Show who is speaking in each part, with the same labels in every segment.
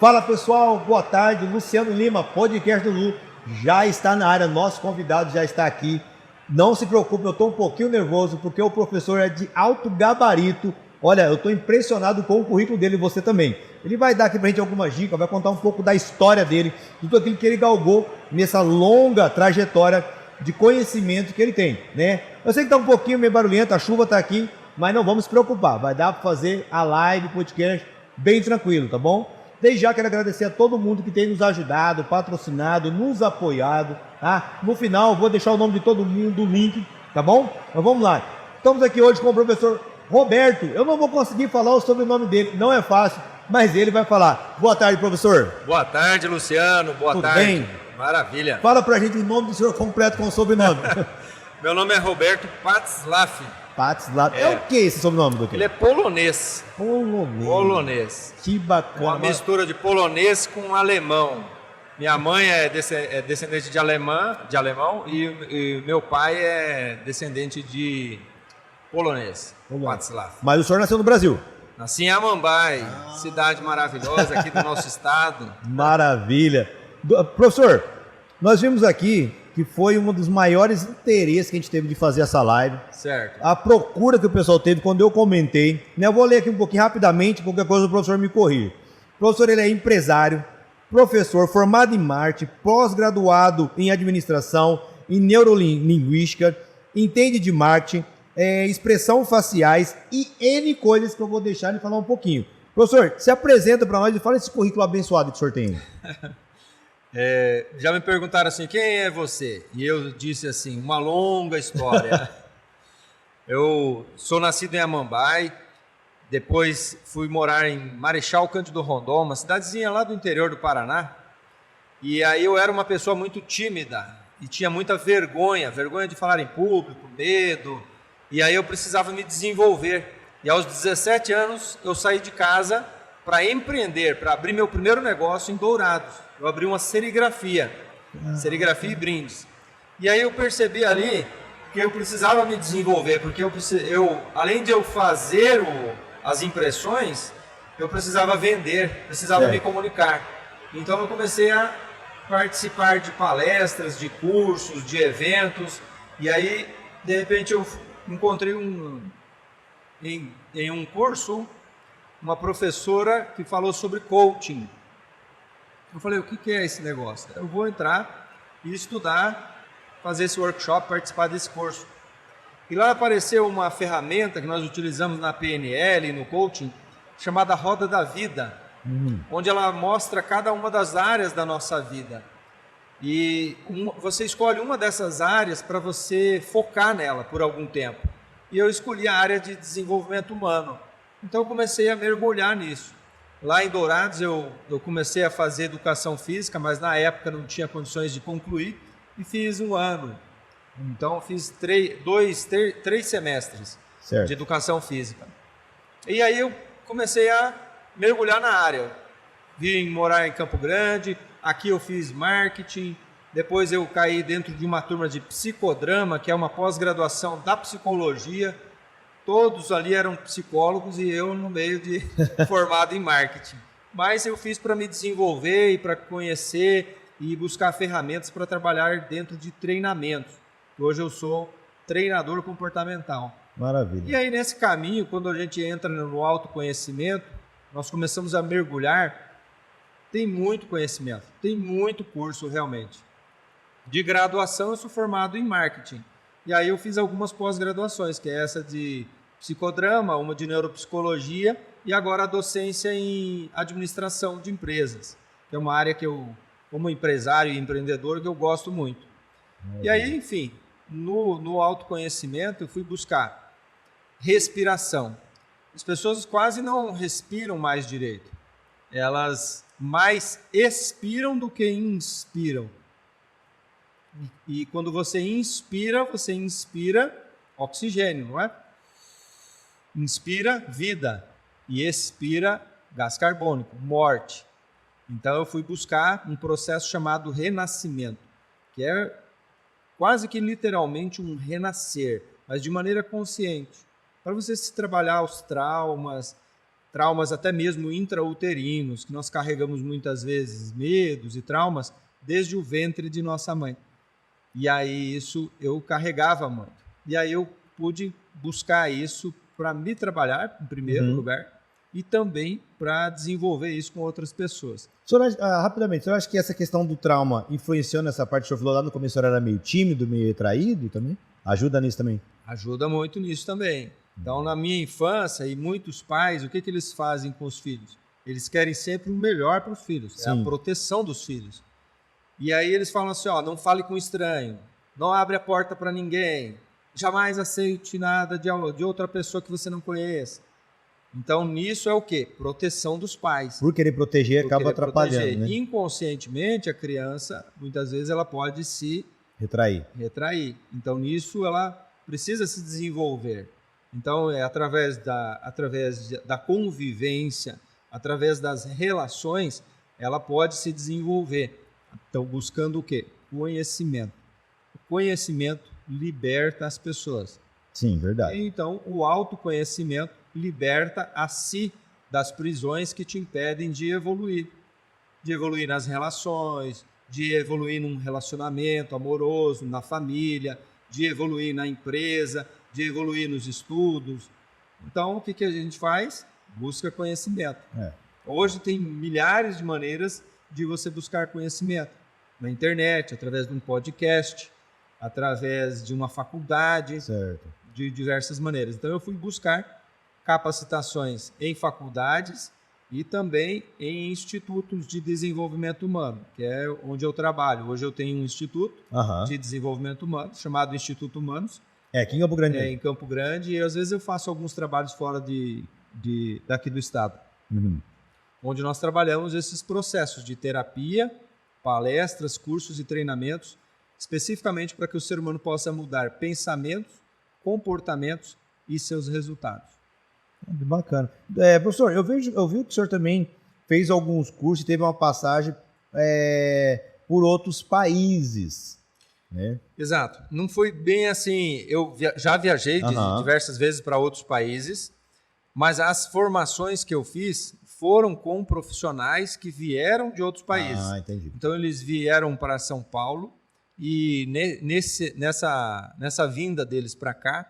Speaker 1: Fala pessoal, boa tarde, Luciano Lima, podcast do Lu, já está na área, nosso convidado já está aqui. Não se preocupe, eu estou um pouquinho nervoso porque o professor é de alto gabarito. Olha, eu estou impressionado com o currículo dele e você também. Ele vai dar aqui pra gente algumas dicas, vai contar um pouco da história dele, de tudo aquilo que ele galgou nessa longa trajetória de conhecimento que ele tem, né? Eu sei que está um pouquinho meio barulhento, a chuva está aqui, mas não vamos se preocupar, vai dar para fazer a live, podcast bem tranquilo, tá bom? Desde já quero agradecer a todo mundo que tem nos ajudado, patrocinado, nos apoiado, tá? No final vou deixar o nome de todo mundo, o link, tá bom? Mas vamos lá. Estamos aqui hoje com o professor Roberto. Eu não vou conseguir falar o sobrenome dele, não é fácil, mas ele vai falar. Boa tarde, professor.
Speaker 2: Boa tarde, Luciano. Boa
Speaker 1: Tudo
Speaker 2: tarde.
Speaker 1: bem?
Speaker 2: Maravilha.
Speaker 1: Fala pra gente o nome do senhor completo com o sobrenome.
Speaker 2: Meu nome é Roberto Patzlaff.
Speaker 1: Patzlaff. É o que esse sobrenome, doutor?
Speaker 2: Ele é polonês.
Speaker 1: Polonês. Que bacana.
Speaker 2: Uma mistura de polonês com alemão. Minha mãe é descendente de alemão e meu pai é descendente de polonês. Patzlaff.
Speaker 1: Mas o senhor nasceu no Brasil?
Speaker 2: Nasci em Amambai, cidade maravilhosa aqui do nosso estado.
Speaker 1: Maravilha. Professor, nós vimos aqui que foi um dos maiores interesses que a gente teve de fazer essa live.
Speaker 2: Certo.
Speaker 1: A procura que o pessoal teve quando eu comentei. Né? Eu vou ler aqui um pouquinho rapidamente, qualquer coisa o professor me corrige. O professor, ele é empresário, professor formado em marketing, pós-graduado em administração, em neurolinguística, entende de marketing, expressão faciais e N coisas que eu vou deixar ele falar um pouquinho. Professor, se apresenta para nós e fala esse currículo abençoado que o senhor tem.
Speaker 2: Já me perguntaram assim, quem é você? E eu disse assim, uma longa história. Eu sou nascido em Amambai, depois fui morar em Marechal Cândido Rondon, uma cidadezinha lá do interior do Paraná. E aí eu era uma pessoa muito tímida e tinha muita vergonha de falar em público, medo. E aí eu precisava me desenvolver. E aos 17 anos eu saí de casa para empreender, para abrir meu primeiro negócio em Dourados. Eu abri uma serigrafia e brindes. E aí eu percebi ali que eu precisava me desenvolver, porque além de eu fazer as impressões, eu precisava vender, precisava me comunicar. Então eu comecei a participar de palestras, de cursos, de eventos, e aí de repente eu encontrei em um curso uma professora que falou sobre coaching. Eu falei, o que é esse negócio? Eu vou entrar e estudar, fazer esse workshop, participar desse curso. E lá apareceu uma ferramenta que nós utilizamos na PNL e no coaching, chamada Roda da Vida, onde ela mostra cada uma das áreas da nossa vida. E você escolhe uma dessas áreas para você focar nela por algum tempo. E eu escolhi a área de desenvolvimento humano. Então eu comecei a mergulhar nisso. Lá em Dourados eu comecei a fazer educação física, mas na época não tinha condições de concluir e fiz um ano. Então fiz três semestres de educação física. E aí eu comecei a mergulhar na área. Vim morar em Campo Grande, aqui eu fiz marketing, depois eu caí dentro de uma turma de psicodrama, que é uma pós-graduação da psicologia. Todos ali eram psicólogos e eu no meio de formado em marketing. Mas eu fiz para me desenvolver e para conhecer e buscar ferramentas para trabalhar dentro de treinamentos. Hoje eu sou treinador comportamental.
Speaker 1: Maravilha.
Speaker 2: E aí nesse caminho, quando a gente entra no autoconhecimento, nós começamos a mergulhar. Tem muito conhecimento, tem muito curso realmente. De graduação eu sou formado em marketing. E aí eu fiz algumas pós-graduações, que é essa de psicodrama, uma de neuropsicologia e agora a docência em administração de empresas, que é uma área que eu, como empresário e empreendedor, que eu gosto muito. E aí, enfim, no autoconhecimento eu fui buscar respiração. As pessoas quase não respiram mais direito. Elas mais expiram do que inspiram. E quando você inspira oxigênio, não é? Inspira vida e expira gás carbônico, morte. Então eu fui buscar um processo chamado renascimento, que é quase que literalmente um renascer, mas de maneira consciente, para você se trabalhar os traumas, traumas até mesmo intrauterinos, que nós carregamos muitas vezes medos e traumas desde o ventre de nossa mãe. E aí isso eu carregava muito. E aí eu pude buscar isso para me trabalhar, em primeiro lugar, e também para desenvolver isso com outras pessoas.
Speaker 1: Rapidamente, o senhor acha que essa questão do trauma influenciou nessa parte? O senhor falou lá no começo, o senhor era meio tímido, meio retraído também? Ajuda nisso também?
Speaker 2: Ajuda muito nisso também. Então, na minha infância, e muitos pais, o que eles fazem com os filhos? Eles querem sempre o melhor para os filhos,
Speaker 1: Sim.
Speaker 2: é a proteção dos filhos. E aí eles falam assim, ó, não fale com estranho, não abre a porta para ninguém, jamais aceite nada de outra pessoa que você não conheça. Então, nisso é o quê? Proteção dos pais.
Speaker 1: Por querer proteger, acaba atrapalhando, né?
Speaker 2: Inconscientemente, a criança, muitas vezes, ela pode se retrair. Então, nisso, ela precisa se desenvolver. Então, é através da convivência, através das relações, ela pode se desenvolver. Então, buscando o quê? Conhecimento. O conhecimento liberta as pessoas.
Speaker 1: Sim, verdade.
Speaker 2: Então, o autoconhecimento liberta a si das prisões que te impedem de evoluir. De evoluir nas relações, de evoluir num relacionamento amoroso, na família, de evoluir na empresa, de evoluir nos estudos. Então, o que a gente faz? Busca conhecimento. Hoje tem milhares de maneiras de você buscar conhecimento. Na internet, através de um podcast, através de uma faculdade,
Speaker 1: certo,
Speaker 2: de diversas maneiras. Então, eu fui buscar capacitações em faculdades e também em institutos de desenvolvimento humano, que é onde eu trabalho. Hoje eu tenho um instituto de desenvolvimento humano, chamado Instituto Humanos.
Speaker 1: Aqui em Campo Grande.
Speaker 2: Em Campo Grande, e às vezes eu faço alguns trabalhos fora daqui do estado, onde nós trabalhamos esses processos de terapia, palestras, cursos e treinamentos, especificamente para que o ser humano possa mudar pensamentos, comportamentos e seus resultados.
Speaker 1: Bacana. Professor, eu vi que o senhor também fez alguns cursos e teve uma passagem por outros países, né?
Speaker 2: Exato. Não foi bem assim. Eu já viajei diversas vezes para outros países, mas as formações que eu fiz foram com profissionais que vieram de outros países.
Speaker 1: Entendi.
Speaker 2: Então, eles vieram para São Paulo e nessa vinda deles para cá,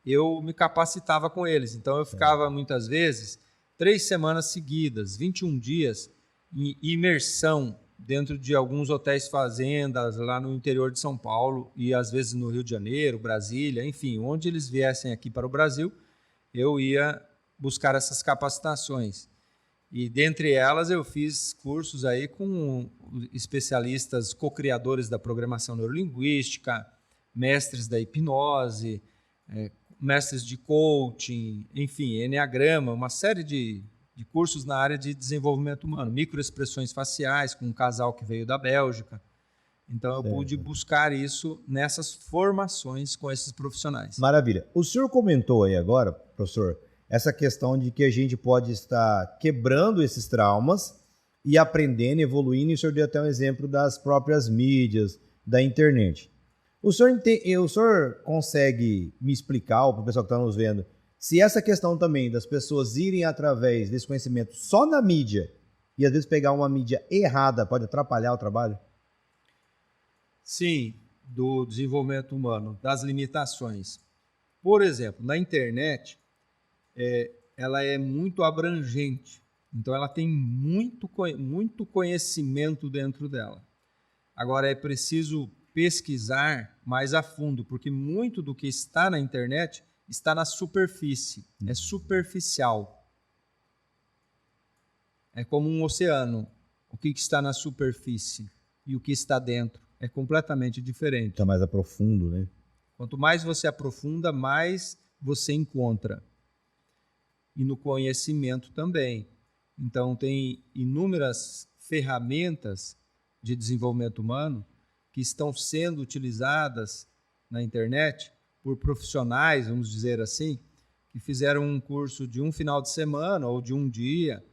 Speaker 2: eu me capacitava com eles. Então, eu ficava muitas vezes 3 semanas seguidas, 21 dias, em imersão dentro de alguns hotéis fazendas lá no interior de São Paulo e às vezes no Rio de Janeiro, Brasília, enfim, onde eles viessem aqui para o Brasil, eu ia buscar essas capacitações. E dentre elas eu fiz cursos aí com especialistas co-criadores da programação neurolinguística, mestres da hipnose, mestres de coaching, enfim, enneagrama, uma série de cursos na área de desenvolvimento humano, microexpressões faciais com um casal que veio da Bélgica. Então eu pude buscar isso nessas formações com esses profissionais.
Speaker 1: Maravilha. O senhor comentou aí agora, professor, essa questão de que a gente pode estar quebrando esses traumas e aprendendo, evoluindo, e o senhor deu até um exemplo das próprias mídias, da internet. O senhor consegue me explicar, para o pessoal que está nos vendo, se essa questão também das pessoas irem através desse conhecimento só na mídia e às vezes pegar uma mídia errada pode atrapalhar o trabalho?
Speaker 2: Sim, do desenvolvimento humano, das limitações. Por exemplo, na internet, ela é muito abrangente, então ela tem muito conhecimento dentro dela. Agora, é preciso pesquisar mais a fundo, porque muito do que está na internet está na superfície, é superficial. É como um oceano. O que está na superfície e o que está dentro é completamente diferente.
Speaker 1: Está mais profundo, né?
Speaker 2: Quanto mais você aprofunda, mais você encontra. E no conhecimento também. Então, tem inúmeras ferramentas de desenvolvimento humano que estão sendo utilizadas na internet por profissionais, vamos dizer assim, que fizeram um curso de um final de semana ou de um dia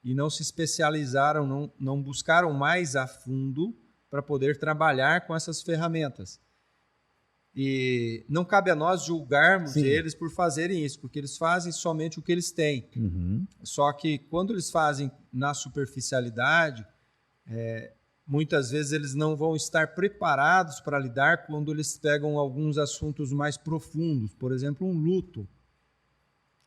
Speaker 2: e não se especializaram, não buscaram mais a fundo para poder trabalhar com essas ferramentas. E não cabe a nós julgarmos
Speaker 1: Sim.
Speaker 2: eles por fazerem isso, porque eles fazem somente o que eles têm.
Speaker 1: Uhum.
Speaker 2: Só que quando eles fazem na superficialidade, muitas vezes eles não vão estar preparados para lidar quando eles pegam alguns assuntos mais profundos, por exemplo, um luto.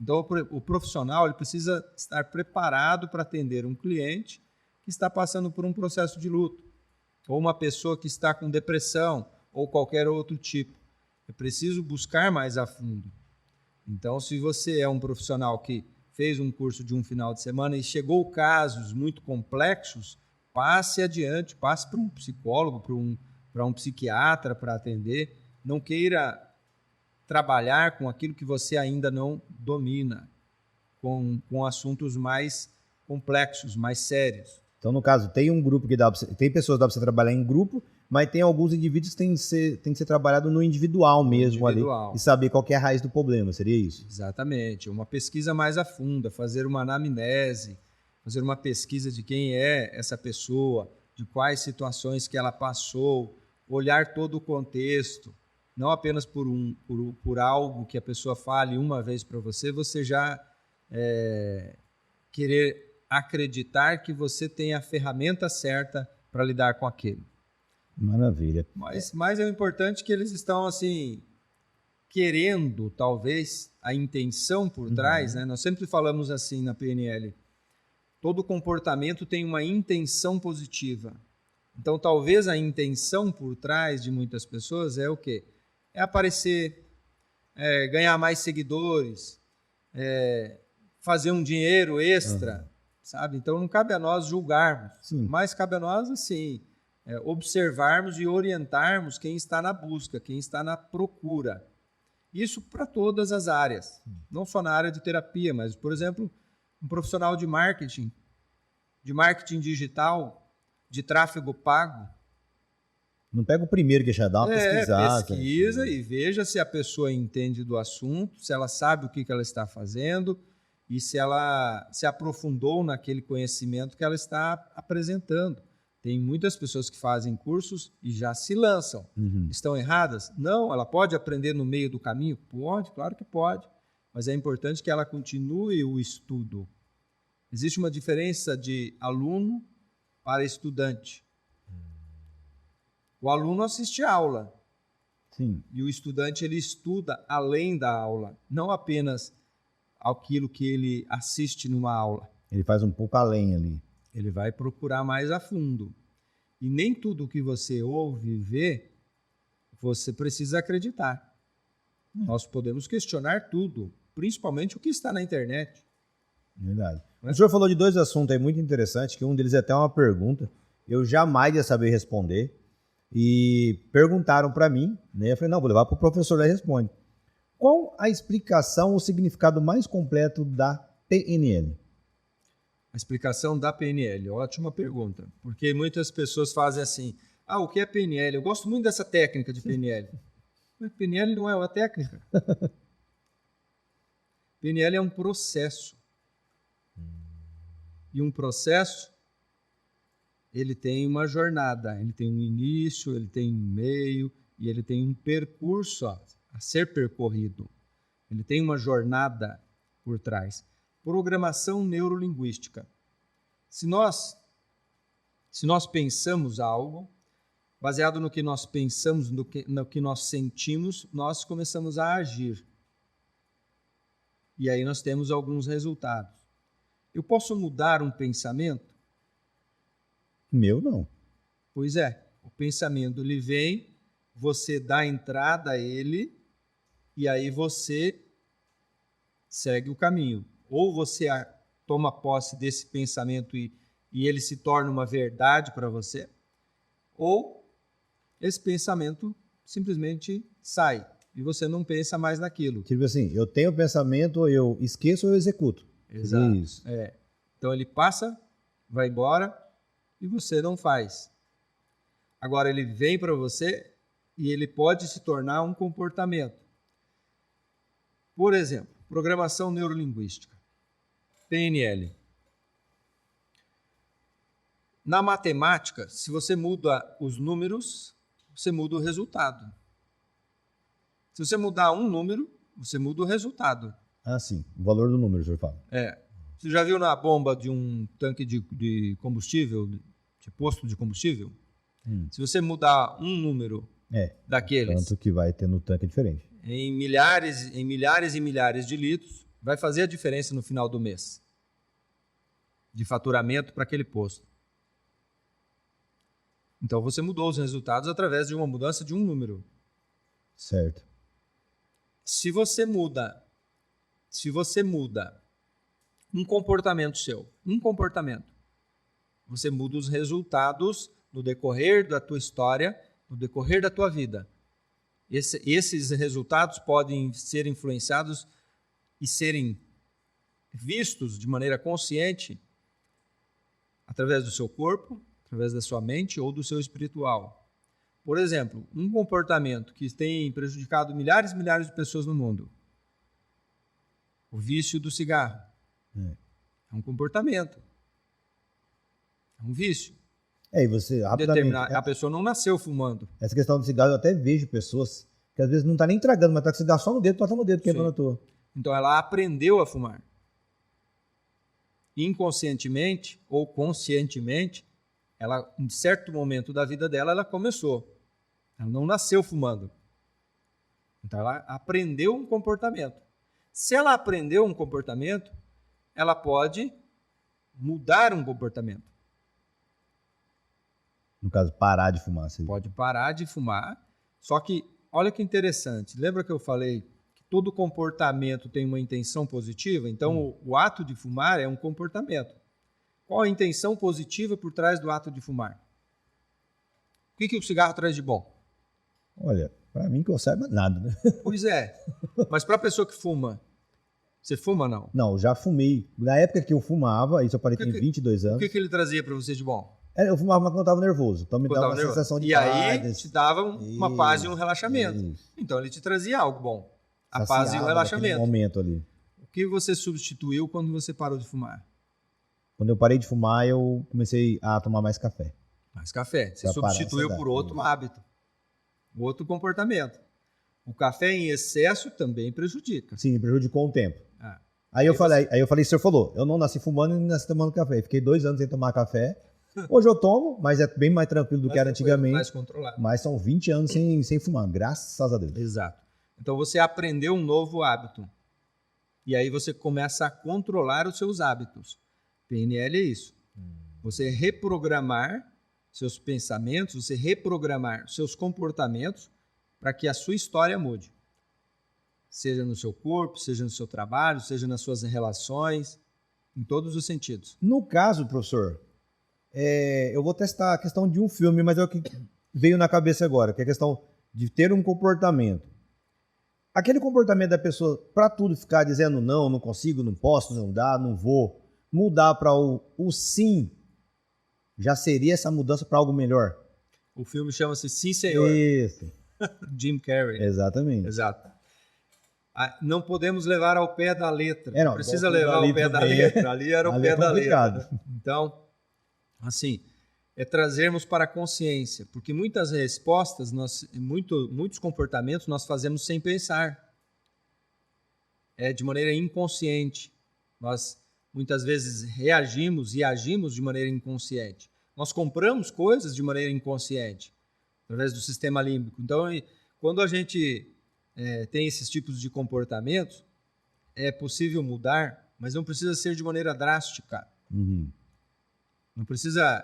Speaker 2: Então, o profissional ele precisa estar preparado para atender um cliente que está passando por um processo de luto, ou uma pessoa que está com depressão, ou qualquer outro tipo. É preciso buscar mais a fundo. Então, se você é um profissional que fez um curso de um final de semana e chegou casos muito complexos, passe adiante, passe para um psicólogo, para um psiquiatra para atender. Não queira trabalhar com aquilo que você ainda não domina, com assuntos mais complexos, mais sérios.
Speaker 1: Então, no caso, tem um grupo que tem pessoas que dá para você trabalhar em grupo, mas tem alguns indivíduos que tem que ser trabalhado no individual mesmo ali e saber qual que é a raiz do problema, seria isso?
Speaker 2: Exatamente. Uma pesquisa mais a fundo, fazer uma anamnese, fazer uma pesquisa de quem é essa pessoa, de quais situações que ela passou, olhar todo o contexto, não apenas por algo que a pessoa fale uma vez para você já querer acreditar que você tem a ferramenta certa para lidar com aquilo.
Speaker 1: Maravilha.
Speaker 2: Mas é importante que eles estão assim querendo, talvez, a intenção por trás, né? Nós sempre falamos assim na PNL, todo comportamento tem uma intenção positiva. Então, talvez a intenção por trás de muitas pessoas é o quê? É aparecer, ganhar mais seguidores, fazer um dinheiro extra, sabe? Então, não cabe a nós julgarmos, mas cabe a nós, assim, observarmos e orientarmos quem está na busca, quem está na procura. Isso para todas as áreas, não só na área de terapia, mas, por exemplo, um profissional de marketing digital, de tráfego pago.
Speaker 1: Não pega o primeiro que já dá uma pesquisada.
Speaker 2: Pesquisa e veja se a pessoa entende do assunto, se ela sabe o que ela está fazendo e se ela se aprofundou naquele conhecimento que ela está apresentando. Tem muitas pessoas que fazem cursos e já se lançam. Estão erradas? Não, ela pode aprender no meio do caminho? Pode, claro que pode. Mas é importante que ela continue o estudo. Existe uma diferença de aluno para estudante. O aluno assiste a aula.
Speaker 1: Sim.
Speaker 2: E o estudante ele estuda além da aula, não apenas aquilo que ele assiste numa aula.
Speaker 1: Ele faz um pouco além ali.
Speaker 2: Ele vai procurar mais a fundo. E nem tudo que você ouve e vê, você precisa acreditar. Nós podemos questionar tudo, principalmente o que está na internet.
Speaker 1: Verdade. O senhor falou de dois assuntos aí muito interessantes, que um deles é até uma pergunta. Eu jamais ia saber responder. E perguntaram para mim, né? Eu falei, não, vou levar para o professor, ele responde. Qual a explicação, o significado mais completo da PNL?
Speaker 2: A explicação da PNL, ótima pergunta. Porque muitas pessoas fazem assim, o que é PNL? Eu gosto muito dessa técnica de PNL. Mas PNL não é uma técnica. PNL é um processo. E um processo, ele tem uma jornada, ele tem um início, ele tem um meio e ele tem um percurso a ser percorrido. Ele tem uma jornada por trás. Programação neurolinguística. Se nós pensamos algo, baseado no que nós pensamos, no que nós sentimos, nós começamos a agir. E aí nós temos alguns resultados. Eu posso mudar um pensamento?
Speaker 1: Meu não.
Speaker 2: Pois é, o pensamento ele vem, você dá entrada a ele e aí você segue o caminho. Ou você toma posse desse pensamento e ele se torna uma verdade para você, ou esse pensamento simplesmente sai e você não pensa mais naquilo.
Speaker 1: Tipo assim, eu tenho o pensamento, eu esqueço ou eu executo.
Speaker 2: Exato.
Speaker 1: Isso.
Speaker 2: Então ele passa, vai embora e você não faz. Agora ele vem para você e ele pode se tornar um comportamento. Por exemplo, programação neurolinguística, PNL. Na matemática, se você muda os números, você muda o resultado. Se você mudar um número, você muda o resultado.
Speaker 1: Ah, sim. O valor do número, o senhor fala.
Speaker 2: Você já viu na bomba de um tanque de combustível, de posto de combustível? Se você mudar um número daqueles...
Speaker 1: Tanto que vai ter no tanque diferente.
Speaker 2: Em milhares e milhares de litros, vai fazer a diferença no final do mês de faturamento para aquele posto. Então, você mudou os resultados através de uma mudança de um número.
Speaker 1: Certo.
Speaker 2: Se você muda um comportamento seu, você muda os resultados no decorrer da tua história, no decorrer da tua vida. Esses resultados podem ser influenciados e serem vistos de maneira consciente através do seu corpo, através da sua mente ou do seu espiritual. Por exemplo, um comportamento que tem prejudicado milhares e milhares de pessoas no mundo. O vício do cigarro. É um comportamento. É um vício.
Speaker 1: E você, rapidamente...
Speaker 2: A pessoa não nasceu fumando.
Speaker 1: Essa questão do cigarro, eu até vejo pessoas que às vezes não tá nem tragando, mas tá com cigarro só no dedo, no dedo, queimando a tua.
Speaker 2: Então ela aprendeu a fumar. Inconscientemente ou conscientemente, ela, em certo momento da vida dela, ela começou. Ela não nasceu fumando. Então ela aprendeu um comportamento. Se ela aprendeu um comportamento, ela pode mudar um comportamento.
Speaker 1: No caso, parar de fumar.
Speaker 2: Pode parar de fumar. Só que, olha que interessante. Lembra que eu falei que todo comportamento tem uma intenção positiva? Então, o ato de fumar é um comportamento. Qual a intenção positiva por trás do ato de fumar? O que o cigarro traz de bom?
Speaker 1: Olha, para mim que eu saiba, nada, né?
Speaker 2: Pois é. Mas para a pessoa que fuma, você fuma ou não?
Speaker 1: Não, já fumei. Na época que eu fumava, isso eu parei tem 22 anos.
Speaker 2: O que ele trazia para você de bom?
Speaker 1: Eu fumava, mas quando eu estava nervoso. Então me dava uma sensação de paz.
Speaker 2: E aí te dava uma paz e um relaxamento. Isso. Então ele te trazia algo bom. A paz e o relaxamento.
Speaker 1: Momento ali.
Speaker 2: O que você substituiu quando você parou de fumar?
Speaker 1: Quando eu parei de fumar, eu comecei a tomar mais café.
Speaker 2: Mais café. Você substituiu por outro hábito. Outro comportamento. O café em excesso também prejudica.
Speaker 1: Sim, prejudicou um tempo. Aí eu falei, o senhor falou, eu não nasci fumando e nem nasci tomando café. Fiquei 2 anos sem tomar café. Hoje eu tomo, mas é bem mais tranquilo do que era antigamente.
Speaker 2: Mais controlado.
Speaker 1: Mas são 20 anos sem fumar, graças a Deus.
Speaker 2: Exato. Então você aprendeu um novo hábito. E aí você começa a controlar os seus hábitos. PNL é isso. Você reprogramar seus pensamentos, você reprogramar seus comportamentos para que a sua história mude. Seja no seu corpo, seja no seu trabalho, seja nas suas relações, em todos os sentidos.
Speaker 1: No caso, professor, eu vou testar a questão de um filme, mas é o que veio na cabeça agora, que é a questão de ter um comportamento. Aquele comportamento da pessoa, para tudo ficar dizendo não consigo, não posso, não dá, não vou, mudar para o sim, já seria essa mudança para algo melhor?
Speaker 2: O filme chama-se Sim, Senhor.
Speaker 1: Isso.
Speaker 2: Jim Carrey.
Speaker 1: Exatamente.
Speaker 2: Exato. Não podemos levar ao pé da letra.
Speaker 1: Não
Speaker 2: precisa levar ao pé da letra. Ali era o pé da letra. Então, assim, é trazermos para a consciência, porque muitas respostas, muitos comportamentos nós fazemos sem pensar. De maneira inconsciente. Nós muitas vezes reagimos e agimos de maneira inconsciente. Nós compramos coisas de maneira inconsciente, através do sistema límbico. Então, quando a gente tem esses tipos de comportamentos, é possível mudar, mas não precisa ser de maneira drástica.
Speaker 1: Uhum.
Speaker 2: Não precisa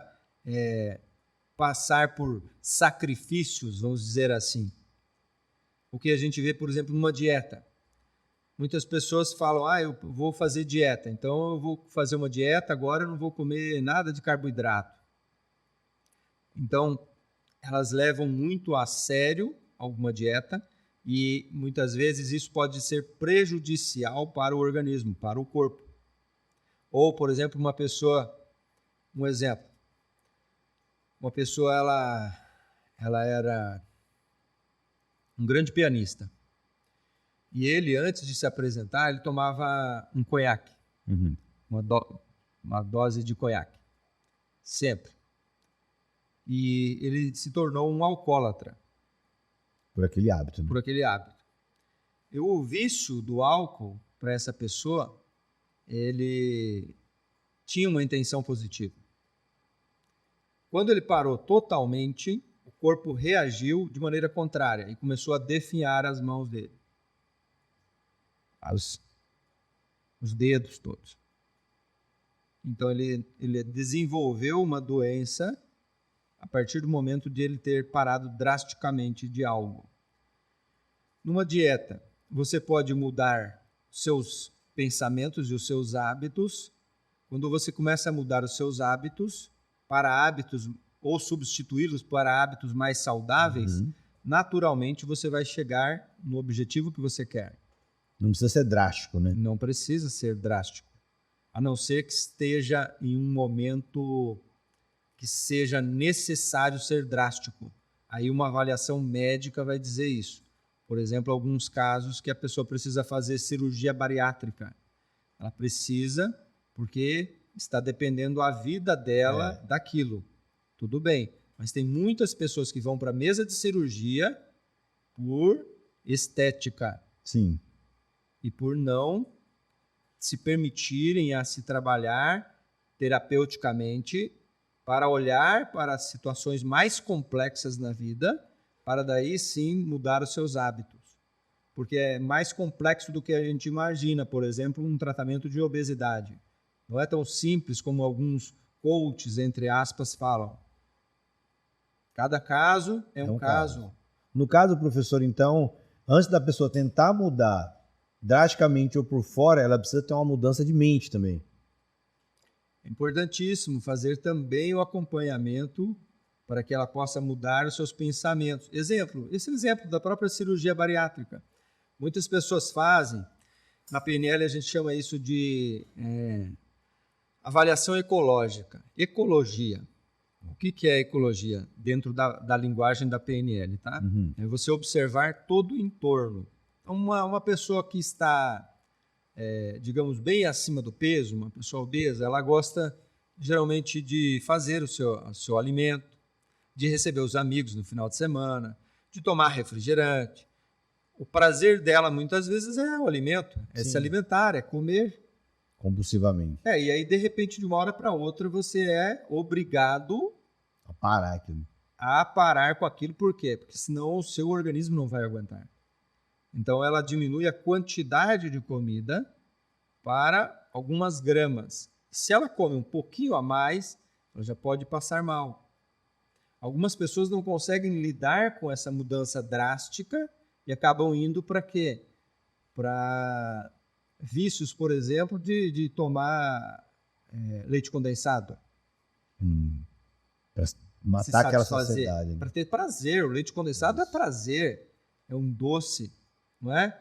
Speaker 2: passar por sacrifícios, vamos dizer assim. O que a gente vê, por exemplo, numa dieta. Muitas pessoas falam, eu vou fazer dieta, então eu vou fazer uma dieta, agora eu não vou comer nada de carboidrato. Então, elas levam muito a sério alguma dieta e muitas vezes isso pode ser prejudicial para o organismo, para o corpo. Ou, por exemplo, uma pessoa ela era um grande pianista. E ele, antes de se apresentar, ele tomava um conhaque, uma dose de conhaque, sempre. E ele se tornou um alcoólatra.
Speaker 1: Por aquele hábito.
Speaker 2: Por aquele hábito. o vício do álcool para essa pessoa, ele tinha uma intenção positiva. Quando ele parou totalmente, o corpo reagiu de maneira contrária e começou a definhar as mãos dele. Os dedos todos. Então ele desenvolveu uma doença a partir do momento de ele ter parado drasticamente de algo. Numa dieta, você pode mudar seus pensamentos e os seus hábitos. Quando você começa a mudar os seus hábitos para hábitos ou substituí-los para hábitos mais saudáveis, naturalmente você vai chegar no objetivo que você quer.
Speaker 1: Não precisa ser drástico, né?
Speaker 2: Não precisa ser drástico, a não ser que esteja em um momento que seja necessário ser drástico. Aí uma avaliação médica vai dizer isso. Por exemplo, alguns casos que a pessoa precisa fazer cirurgia bariátrica. Ela precisa, porque está dependendo a vida dela daquilo. Tudo bem, mas tem muitas pessoas que vão para a mesa de cirurgia por estética.
Speaker 1: Sim.
Speaker 2: E por não se permitirem a se trabalhar terapeuticamente para olhar para as situações mais complexas na vida, para daí sim mudar os seus hábitos. Porque é mais complexo do que a gente imagina, por exemplo, um tratamento de obesidade. Não é tão simples como alguns coaches, entre aspas, falam. Cada caso é um caso.
Speaker 1: No caso, professor, então, antes da pessoa tentar mudar drasticamente ou por fora, ela precisa ter uma mudança de mente também.
Speaker 2: É importantíssimo fazer também o acompanhamento para que ela possa mudar os seus pensamentos. Esse exemplo da própria cirurgia bariátrica. Muitas pessoas fazem, na PNL a gente chama isso de avaliação ecológica. Ecologia. O que é ecologia? Dentro da linguagem da PNL, tá? É você observar todo o entorno. Então, uma pessoa que está, digamos, bem acima do peso, uma pessoa obesa, ela gosta geralmente de fazer o seu alimento, de receber os amigos no final de semana, de tomar refrigerante. O prazer dela, muitas vezes, é o alimento, é se alimentar, é comer.
Speaker 1: Compulsivamente.
Speaker 2: E aí, de repente, de uma hora para outra, você é obrigado
Speaker 1: a parar aquilo.
Speaker 2: A parar com aquilo. Por quê? Porque senão o seu organismo não vai aguentar. Então, ela diminui a quantidade de comida para algumas gramas. Se ela come um pouquinho a mais, ela já pode passar mal. Algumas pessoas não conseguem lidar com essa mudança drástica e acabam indo para quê? Para vícios, por exemplo, de tomar leite condensado.
Speaker 1: Para matar aquela saciedade.
Speaker 2: Para ter prazer. O leite condensado é prazer. É um doce, não é?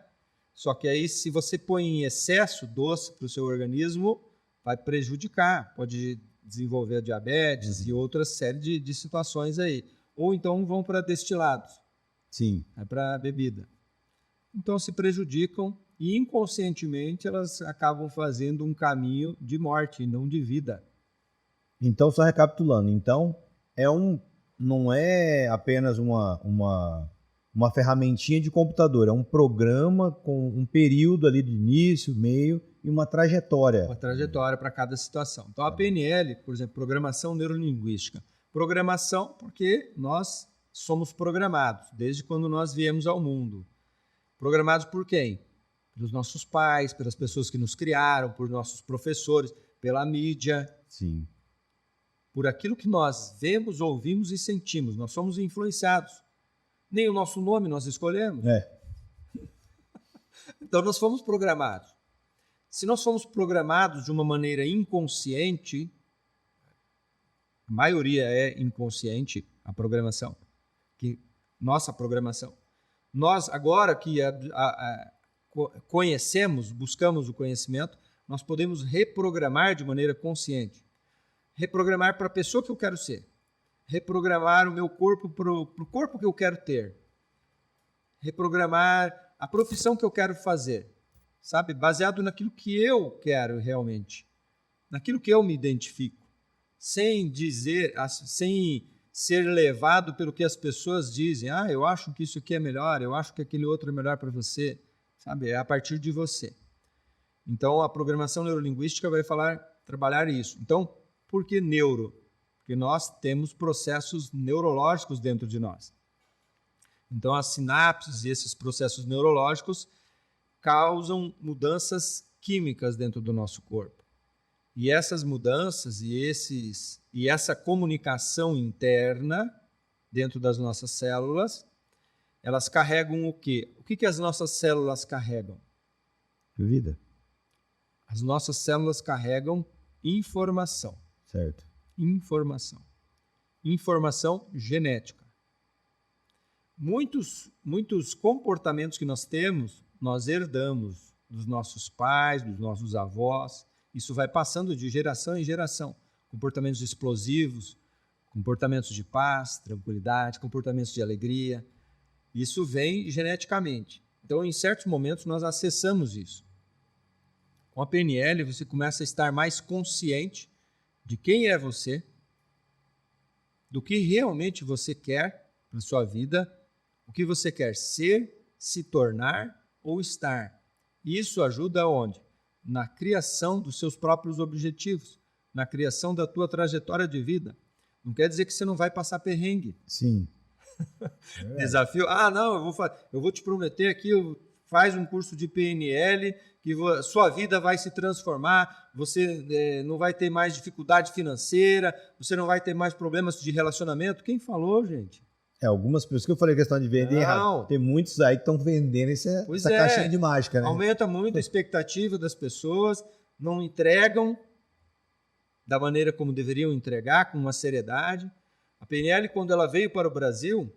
Speaker 2: Só que aí, se você põe em excesso doce para o seu organismo, vai prejudicar. Pode desenvolver a diabetes e outra série de situações aí. Ou então vão para destilados.
Speaker 1: Sim.
Speaker 2: Para bebida. Então se prejudicam e inconscientemente elas acabam fazendo um caminho de morte, não de vida.
Speaker 1: Então, só recapitulando, então não é apenas uma ferramentinha de computador, é um programa com um período ali de início, meio e uma trajetória.
Speaker 2: Uma trajetória para cada situação. Então a PNL, por exemplo, programação neurolinguística. Programação porque nós somos programados desde quando nós viemos ao mundo. Programados por quem? Pelos nossos pais, pelas pessoas que nos criaram, por nossos professores, pela mídia.
Speaker 1: Sim.
Speaker 2: Por aquilo que nós vemos, ouvimos e sentimos. Nós somos influenciados. Nem o nosso nome nós escolhemos. Então nós fomos programados. Se nós fomos programados de uma maneira inconsciente, a maioria é inconsciente, a programação. Nossa programação. Nós, agora que conhecemos, buscamos o conhecimento, nós podemos reprogramar de maneira consciente. Reprogramar para a pessoa que eu quero ser. Reprogramar o meu corpo para o corpo que eu quero ter. Reprogramar a profissão que eu quero fazer. Sabe? Baseado naquilo que eu quero realmente. Naquilo que eu me identifico. Sem ser levado pelo que as pessoas dizem. Eu acho que isso aqui é melhor, eu acho que aquele outro é melhor para você. sabe? É a partir de você. Então, a programação neurolinguística vai trabalhar isso. Então, por que neuro? Porque nós temos processos neurológicos dentro de nós. Então, as sinapses e esses processos neurológicos causam mudanças químicas dentro do nosso corpo. E essas mudanças e essa comunicação interna dentro das nossas células, elas carregam o quê? O que as nossas células carregam?
Speaker 1: Vida.
Speaker 2: As nossas células carregam informação.
Speaker 1: Certo.
Speaker 2: Informação. Informação genética. Muitos comportamentos que nós temos, nós herdamos dos nossos pais, dos nossos avós. Isso vai passando de geração em geração. Comportamentos explosivos, comportamentos de paz, tranquilidade, comportamentos de alegria. Isso vem geneticamente. Então, em certos momentos, nós acessamos isso. Com a PNL, você começa a estar mais consciente de quem é você, do que realmente você quer para a sua vida, o que você quer ser, se tornar ou estar. E isso ajuda onde? Na criação dos seus próprios objetivos, na criação da tua trajetória de vida. Não quer dizer que você não vai passar perrengue.
Speaker 1: Sim.
Speaker 2: Desafio. Não, eu vou te prometer aqui, faz um curso de PNL, que sua vida vai se transformar, você não vai ter mais dificuldade financeira, você não vai ter mais problemas de relacionamento. Quem falou, gente?
Speaker 1: Algumas pessoas que eu falei questão de vender errado. Tem muitos aí que estão vendendo essa caixinha de mágica, né?
Speaker 2: Aumenta muito a expectativa das pessoas, não entregam da maneira como deveriam entregar, com uma seriedade. A PNL, quando ela veio para o Brasil,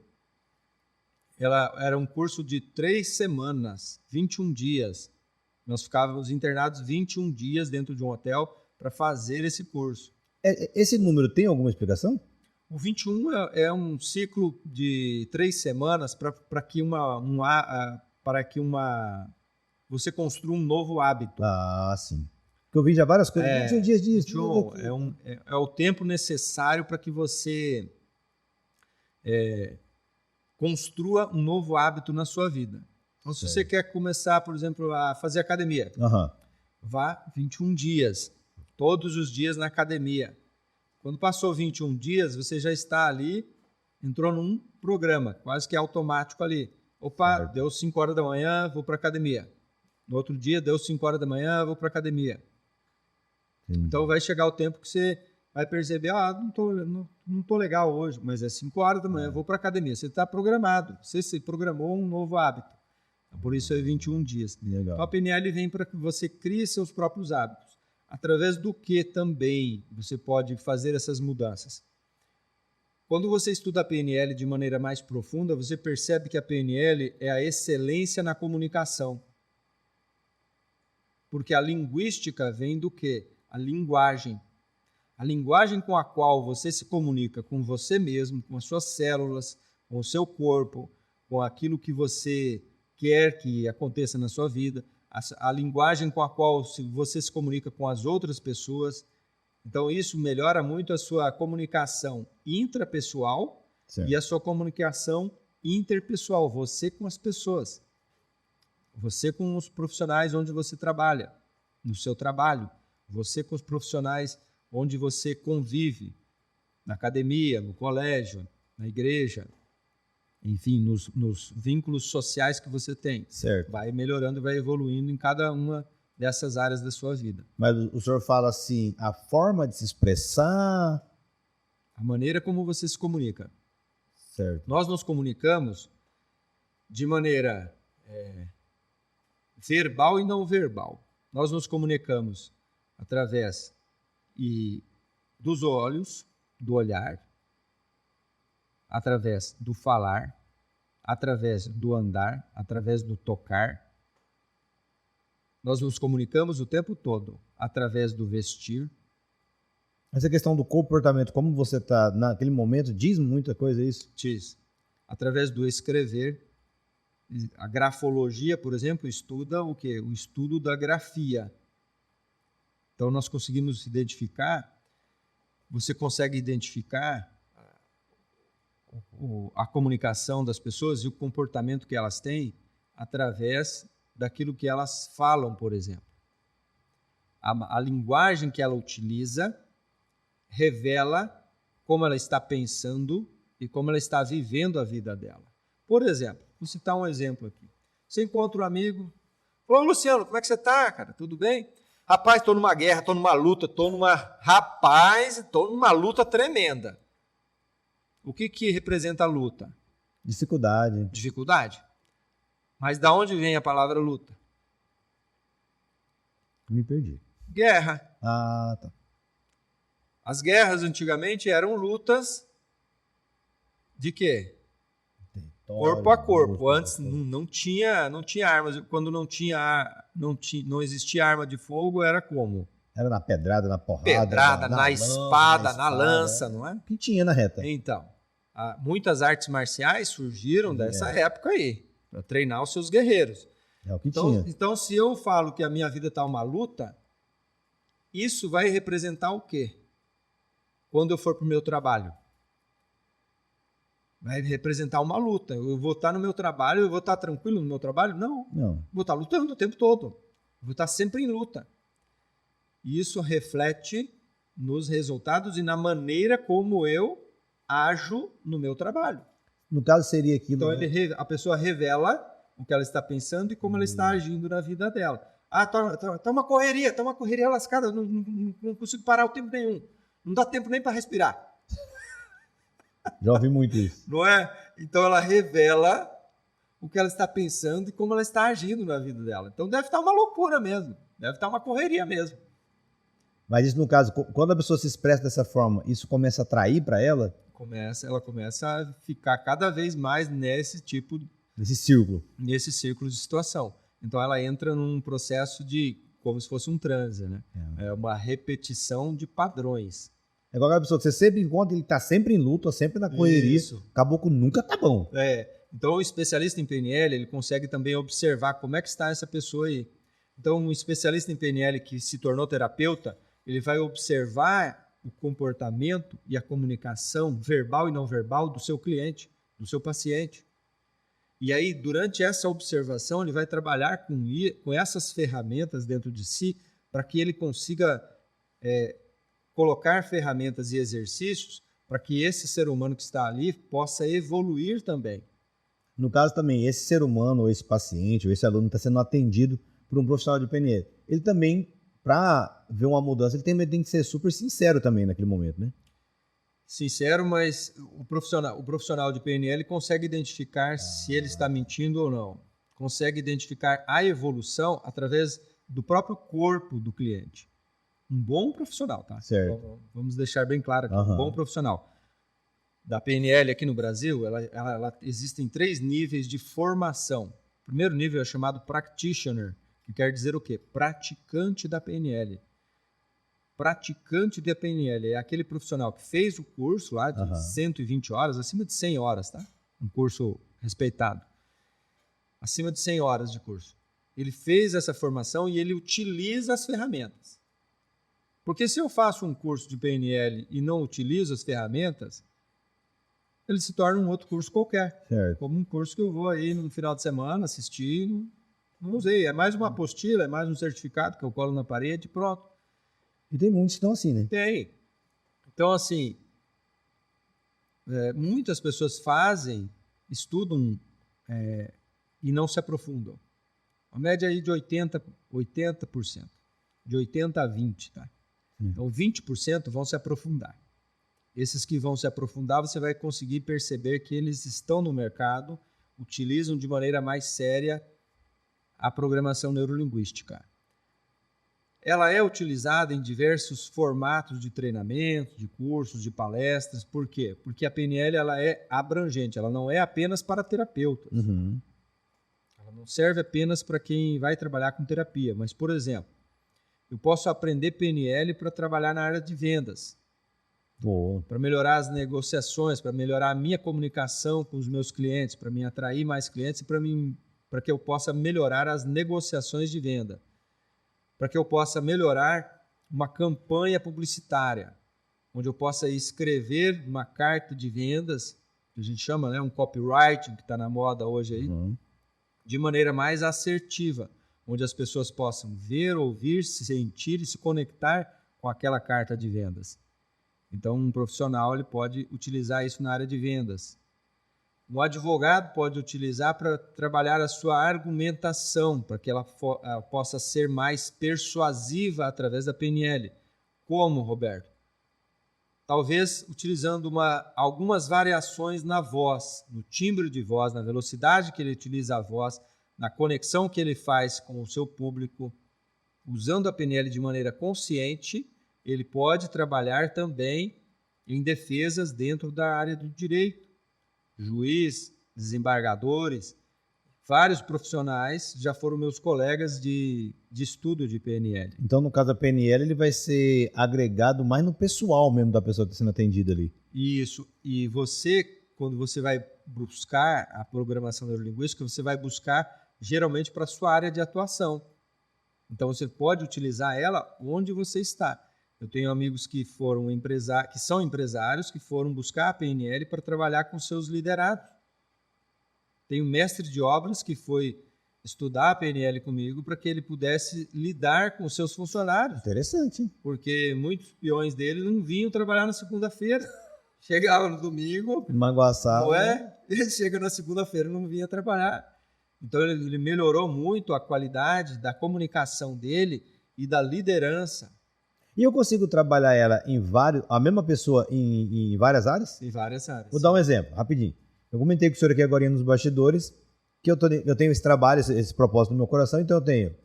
Speaker 2: ela era um curso de 3 semanas, 21 dias. Nós ficávamos internados 21 dias dentro de um hotel para fazer esse curso.
Speaker 1: Esse número tem alguma explicação?
Speaker 2: O 21 é um ciclo de 3 semanas para que você construa um novo hábito.
Speaker 1: Ah, sim. Porque eu vi já várias coisas. 21 dias disso.
Speaker 2: 21 é o tempo necessário para que você construa um novo hábito na sua vida. Então, se você quer começar, por exemplo, a fazer academia, vá 21 dias, todos os dias na academia. Quando passou 21 dias, você já está ali, entrou num programa, quase que automático ali. Opa, certo. Deu 5 horas da manhã, vou para a academia. No outro dia, deu 5 horas da manhã, vou para a academia. Então, vai chegar o tempo que você vai perceber, não tô legal hoje, mas é 5 horas da manhã, vou para a academia. Você está programado, você se programou um novo hábito. Por isso é 21 dias.
Speaker 1: Legal.
Speaker 2: Então, a PNL vem para que você crie seus próprios hábitos. Através do que também você pode fazer essas mudanças. Quando você estuda a PNL de maneira mais profunda, você percebe que a PNL é a excelência na comunicação. Porque a linguística vem do quê? A linguagem. A linguagem com a qual você se comunica com você mesmo, com as suas células, com o seu corpo, com aquilo que você quer que aconteça na sua vida, a linguagem com a qual você se comunica com as outras pessoas. Então, isso melhora muito a sua comunicação intrapessoal, certo, e a sua comunicação interpessoal, você com as pessoas, você com os profissionais onde você trabalha, no seu trabalho, você com os profissionais onde você convive, na academia, no colégio, na igreja, enfim, nos vínculos sociais que você tem.
Speaker 1: Certo.
Speaker 2: Vai melhorando e vai evoluindo em cada uma dessas áreas da sua vida.
Speaker 1: Mas o senhor fala assim, a forma de se expressar...
Speaker 2: A maneira como você se comunica.
Speaker 1: Certo.
Speaker 2: Nós nos comunicamos de maneira verbal e não verbal. Nós nos comunicamos através dos olhos, do olhar, através do falar, através do andar, através do tocar. Nós nos comunicamos o tempo todo através do vestir.
Speaker 1: Essa questão do comportamento, como você está naquele momento, diz muita coisa isso?
Speaker 2: Diz. Através do escrever. A grafologia, por exemplo, estuda o quê? O estudo da grafia. Então, nós conseguimos identificar, você consegue identificar a comunicação das pessoas e o comportamento que elas têm através daquilo que elas falam, por exemplo. A linguagem que ela utiliza revela como ela está pensando e como ela está vivendo a vida dela. Por exemplo, vou citar um exemplo aqui. Você encontra um amigo, falou, Luciano, como é que você está, cara? Tudo bem? Rapaz, estou numa guerra, estou numa luta, estou numa luta tremenda. O que representa a luta?
Speaker 1: Dificuldade.
Speaker 2: Dificuldade. Mas da onde vem a palavra luta?
Speaker 1: Me perdi.
Speaker 2: Guerra.
Speaker 1: Ah, tá.
Speaker 2: As guerras antigamente eram lutas de quê? Corpo a corpo. Antes não tinha armas. Quando não existia arma de fogo, era como?
Speaker 1: Era na pedrada, na porrada.
Speaker 2: Pedrada, na espada, na lança, não é?
Speaker 1: Que tinha na reta.
Speaker 2: Então, muitas artes marciais surgiram dessa época aí, para treinar os seus guerreiros.
Speaker 1: É o que tinha.
Speaker 2: Então, se eu falo que a minha vida está uma luta, isso vai representar o quê? Quando eu for para o meu trabalho. Vai representar uma luta. Eu vou estar no meu trabalho, eu vou estar tranquilo no meu trabalho? Não. Vou estar lutando o tempo todo. Vou estar sempre em luta. E isso reflete nos resultados e na maneira como eu ajo no meu trabalho.
Speaker 1: No caso seria aquilo...
Speaker 2: Então a pessoa revela o que ela está pensando e como ela está agindo na vida dela. Tá uma correria lascada, não consigo parar o tempo nenhum. Não dá tempo nem para respirar.
Speaker 1: Já ouvi muito isso.
Speaker 2: Não é? Então ela revela o que ela está pensando e como ela está agindo na vida dela. Então deve estar uma loucura mesmo. Deve estar uma correria mesmo.
Speaker 1: Mas isso, no caso, quando a pessoa se expressa dessa forma, isso começa a atrair para ela?
Speaker 2: Ela começa a ficar cada vez mais nesse
Speaker 1: círculo.
Speaker 2: Nesse círculo de situação. Então ela entra num processo de como se fosse um transe, né? É uma repetição de padrões.
Speaker 1: É igual a pessoa que você sempre encontra, ele está sempre em luta, sempre na correria. Isso. O caboclo nunca tá bom.
Speaker 2: Então o especialista em PNL, ele consegue também observar como é que está essa pessoa aí. Então um especialista em PNL que se tornou terapeuta, ele vai observar o comportamento e a comunicação verbal e não verbal do seu cliente, do seu paciente. E aí, durante essa observação, ele vai trabalhar com essas ferramentas dentro de si para que ele consiga colocar ferramentas e exercícios para que esse ser humano que está ali possa evoluir também.
Speaker 1: No caso também, esse ser humano, ou esse paciente, ou esse aluno está sendo atendido por um profissional de PNL. Ele também, para ver uma mudança, ele tem que ser super sincero também naquele momento, né?
Speaker 2: Sincero, mas o profissional de PNL consegue identificar se ele está mentindo ou não. Consegue identificar a evolução através do próprio corpo do cliente. Um bom profissional, tá?
Speaker 1: Certo.
Speaker 2: Vamos deixar bem claro aqui. Um bom profissional. Da PNL aqui no Brasil, existem 3 níveis de formação. O primeiro nível é chamado practitioner, que quer dizer o quê? Praticante da PNL. Praticante da PNL é aquele profissional que fez o curso lá de 120 horas, acima de 100 horas, tá? Um curso respeitado. Acima de 100 horas de curso. Ele fez essa formação e ele utiliza as ferramentas. Porque se eu faço um curso de PNL e não utilizo as ferramentas, ele se torna um outro curso qualquer.
Speaker 1: Certo.
Speaker 2: Como um curso que eu vou aí no final de semana assistir, não usei. É mais uma apostila, é mais um certificado que eu colo na parede e pronto.
Speaker 1: E tem muitos que estão assim, né?
Speaker 2: Tem. Então, assim, muitas pessoas estudam e não se aprofundam. A média aí de 80%. De 80% a 20%, tá? Então, 20% vão se aprofundar. Esses que vão se aprofundar, você vai conseguir perceber que eles estão no mercado, utilizam de maneira mais séria a programação neurolinguística. Ela é utilizada em diversos formatos de treinamento, de cursos, de palestras. Por quê? Porque a PNL ela é abrangente, ela não é apenas para terapeutas. Ela não serve apenas para quem vai trabalhar com terapia. Mas, por exemplo, eu posso aprender PNL para trabalhar na área de vendas. Para melhorar as negociações, para melhorar a minha comunicação com os meus clientes, para me atrair mais clientes e para que eu possa melhorar as negociações de venda. Para que eu possa melhorar uma campanha publicitária, onde eu possa escrever uma carta de vendas, que a gente chama, né, um copywriting, que está na moda hoje aí, de maneira mais assertiva, onde as pessoas possam ver, ouvir, se sentir e se conectar com aquela carta de vendas. Então, um profissional ele pode utilizar isso na área de vendas. Um advogado pode utilizar para trabalhar a sua argumentação, para que ela possa ser mais persuasiva através da PNL. Como, Roberto? Talvez utilizando algumas variações na voz, no timbre de voz, na velocidade que ele utiliza a voz, na conexão que ele faz com o seu público. Usando a PNL de maneira consciente, ele pode trabalhar também em defesas dentro da área do direito. Juiz, desembargadores, vários profissionais já foram meus colegas de estudo de PNL.
Speaker 1: Então, no caso da PNL, ele vai ser agregado mais no pessoal mesmo da pessoa que está sendo atendida ali.
Speaker 2: Isso. E você, quando você vai buscar a programação neurolinguística, você vai buscar geralmente para a sua área de atuação. Então, você pode utilizar ela onde você está. Eu tenho amigos que são empresários, que foram buscar a PNL para trabalhar com seus liderados. Tem um mestre de obras que foi estudar a PNL comigo para que ele pudesse lidar com os seus funcionários.
Speaker 1: Interessante, hein?
Speaker 2: Porque muitos peões dele não vinham trabalhar na segunda-feira. Chegava no domingo,
Speaker 1: Manguaçava.
Speaker 2: não é? Ele chega na segunda-feira e não vinha trabalhar. Então ele melhorou muito a qualidade da comunicação dele e da liderança.
Speaker 1: E eu consigo trabalhar ela a mesma pessoa em várias áreas?
Speaker 2: Em várias áreas.
Speaker 1: Vou dar um exemplo, rapidinho. Eu comentei com o senhor aqui agora nos bastidores que eu tenho esse trabalho, esse propósito no meu coração, então eu tenho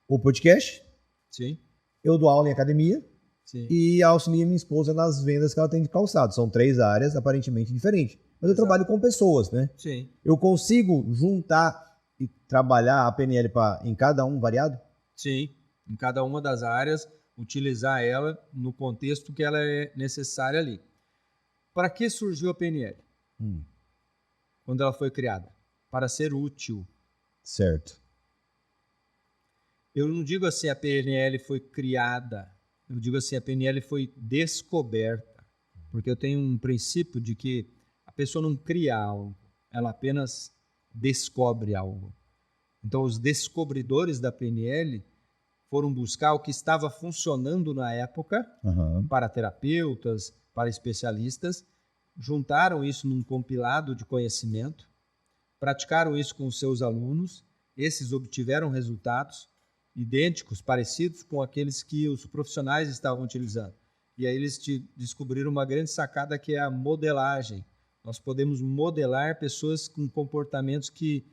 Speaker 1: o podcast,
Speaker 2: Sim.
Speaker 1: eu dou aula em academia,
Speaker 2: Sim.
Speaker 1: e auxilio minha esposa nas vendas que ela tem de calçado. São 3 áreas aparentemente diferentes. Mas eu trabalho com pessoas, né?
Speaker 2: Sim.
Speaker 1: Eu consigo juntar e trabalhar a PNL em cada um variado?
Speaker 2: Sim. Em cada uma das áreas, utilizar ela no contexto que ela é necessária ali. Para que surgiu a PNL? Quando ela foi criada? Para ser útil.
Speaker 1: Certo.
Speaker 2: Eu não digo assim a PNL foi criada, eu digo assim a PNL foi descoberta, porque eu tenho um princípio de que a pessoa não cria algo, ela apenas descobre algo. Então os descobridores da PNL foram buscar o que estava funcionando na época para terapeutas, para especialistas, juntaram isso num compilado de conhecimento, praticaram isso com os seus alunos, esses obtiveram resultados idênticos, parecidos com aqueles que os profissionais estavam utilizando. E aí eles descobriram uma grande sacada que é a modelagem. Nós podemos modelar pessoas com comportamentos que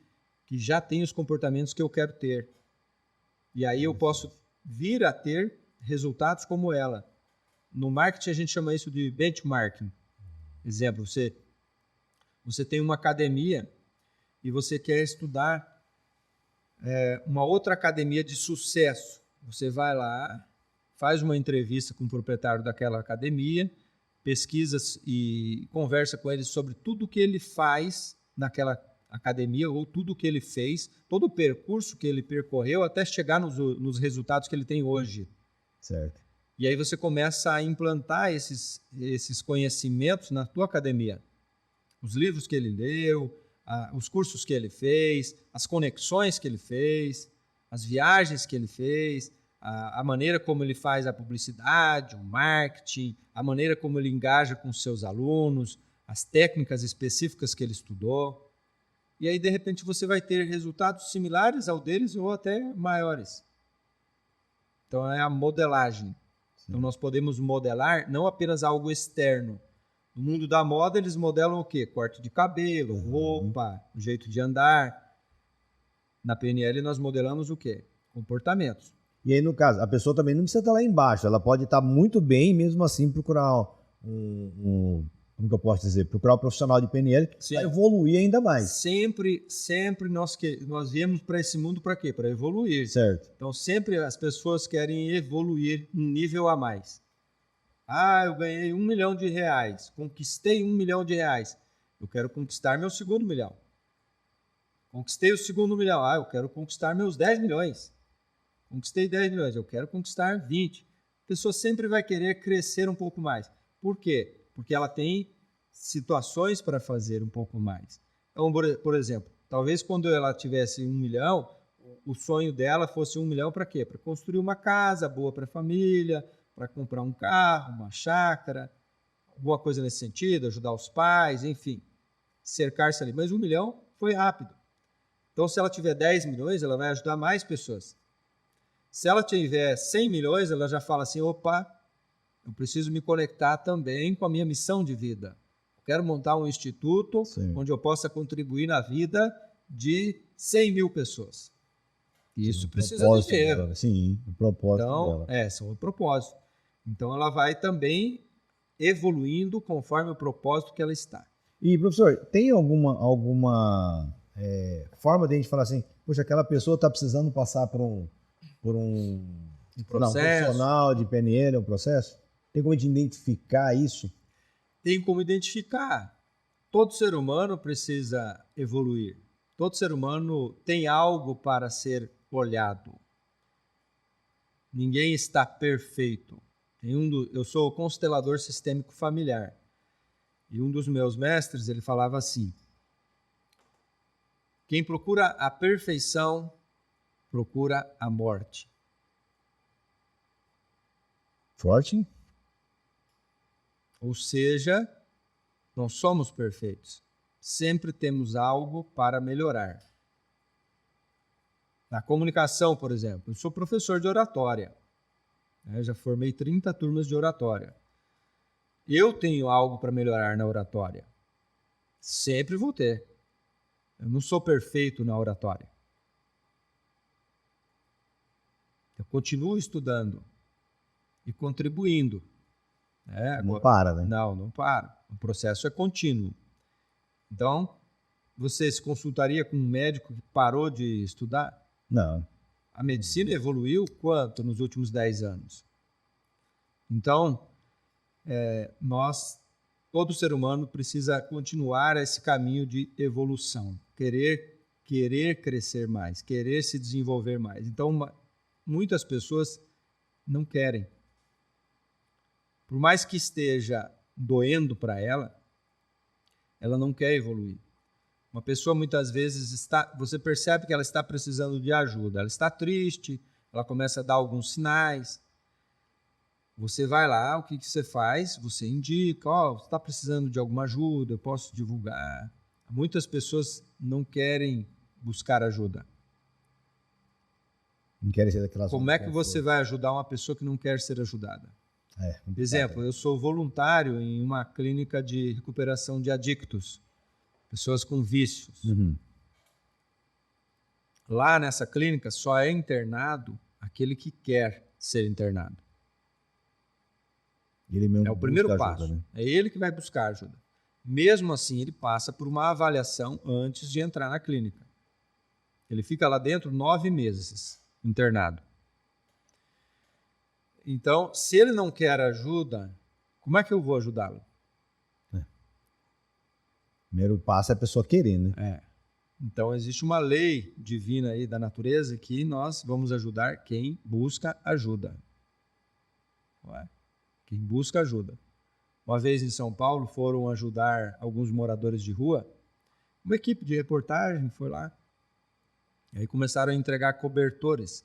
Speaker 2: já têm os comportamentos que eu quero ter. E aí eu posso vir a ter resultados como ela. No marketing a gente chama isso de benchmarking. Exemplo, você tem uma academia e você quer estudar uma outra academia de sucesso. Você vai lá, faz uma entrevista com o proprietário daquela academia, pesquisa e conversa com ele sobre tudo que ele faz naquela academia ou tudo que ele fez, todo o percurso que ele percorreu até chegar nos resultados que ele tem hoje.
Speaker 1: Certo.
Speaker 2: E aí você começa a implantar esses conhecimentos na tua academia. Os livros que ele leu, os cursos que ele fez, as conexões que ele fez, as viagens que ele fez, a maneira como ele faz a publicidade, o marketing, a maneira como ele engaja com os seus alunos, as técnicas específicas que ele estudou. E aí, de repente, você vai ter resultados similares ao deles ou até maiores. Então, é a modelagem. Sim. Então, nós podemos modelar não apenas algo externo. No mundo da moda, eles modelam o quê? Corte de cabelo, roupa, jeito de andar. Na PNL, nós modelamos o quê? Comportamentos.
Speaker 1: E aí, no caso, a pessoa também não precisa estar lá embaixo. Ela pode estar muito bem e mesmo assim procurar como que eu posso dizer? Procurar um profissional de PNL para evoluir ainda mais.
Speaker 2: Sempre nós viemos para esse mundo para quê? Para evoluir.
Speaker 1: Certo.
Speaker 2: Então, sempre as pessoas querem evoluir um nível a mais. Eu ganhei R$1 milhão, conquistei R$1 milhão. Eu quero conquistar meu segundo milhão. Conquistei o segundo milhão. Eu quero conquistar meus 10 milhões. Conquistei 10 milhões, eu quero conquistar 20. A pessoa sempre vai querer crescer um pouco mais. Por quê? Porque ela tem situações para fazer um pouco mais. Então, por exemplo, Talvez quando ela tivesse 1 milhão, o sonho dela fosse 1 milhão para quê? Para construir uma casa boa para a família, para comprar um carro, uma chácara, alguma coisa nesse sentido, ajudar os pais, enfim, cercar-se ali. Mas 1 milhão foi rápido. Então, se ela tiver 10 milhões, ela vai ajudar mais pessoas. Se ela tiver 100 milhões, ela já fala assim, opa, eu preciso me conectar também com a minha missão de vida. Eu quero montar um instituto onde eu possa contribuir na vida de 100 mil pessoas. Isso precisa de dinheiro.
Speaker 1: Dela. Sim, o propósito
Speaker 2: então,
Speaker 1: dela.
Speaker 2: São o propósito. Então, ela vai também evoluindo conforme o propósito que ela está.
Speaker 1: E, professor, tem alguma forma de a gente falar assim, poxa, aquela pessoa está precisando passar por um profissional de PNL, um processo? Tem como a gente identificar isso?
Speaker 2: Tem como identificar. Todo ser humano precisa evoluir. Todo ser humano tem algo para ser olhado. Ninguém está perfeito. Eu sou constelador sistêmico familiar. E um dos meus mestres, ele falava assim, quem procura a perfeição, procura a morte.
Speaker 1: Forte?
Speaker 2: Ou seja, não somos perfeitos. Sempre temos algo para melhorar. Na comunicação, por exemplo, eu sou professor de oratória. Já formei 30 turmas de oratória. Eu tenho algo para melhorar na oratória. Sempre vou ter. Eu não sou perfeito na oratória. Eu continuo estudando e contribuindo.
Speaker 1: Não para, né?
Speaker 2: Não para. O processo é contínuo. Então, você se consultaria com um médico que parou de estudar?
Speaker 1: Não.
Speaker 2: A medicina evoluiu quanto nos últimos 10 anos? Então, todo ser humano precisa continuar esse caminho de evolução. Querer crescer mais, querer se desenvolver mais. Então, muitas pessoas não querem. Por mais que esteja doendo para ela, ela não quer evoluir. Uma pessoa muitas vezes você percebe que ela está precisando de ajuda. Ela está triste, ela começa a dar alguns sinais. Você vai lá, o que você faz? Você indica, você está precisando de alguma ajuda, eu posso divulgar. Muitas pessoas não querem buscar ajuda.
Speaker 1: Não querem ser daquelas.
Speaker 2: Como é que você vai ajudar uma pessoa que não quer ser ajudada? Exemplo, eu sou voluntário em uma clínica de recuperação de adictos, pessoas com vícios.
Speaker 1: Uhum.
Speaker 2: Lá nessa clínica só é internado aquele que quer ser internado.
Speaker 1: Ele mesmo
Speaker 2: é o primeiro passo.
Speaker 1: Ajuda, né?
Speaker 2: É ele que vai buscar ajuda. Mesmo assim, ele passa por uma avaliação antes de entrar na clínica. Ele fica lá dentro 9 meses internado. Então, se ele não quer ajuda, como é que eu vou ajudá-lo?
Speaker 1: Primeiro passo é a pessoa querer, né?
Speaker 2: Então, existe uma lei divina aí da natureza que nós vamos ajudar quem busca ajuda. Quem busca ajuda. Uma vez em São Paulo, foram ajudar alguns moradores de rua. Uma equipe de reportagem foi lá. E aí começaram a entregar cobertores.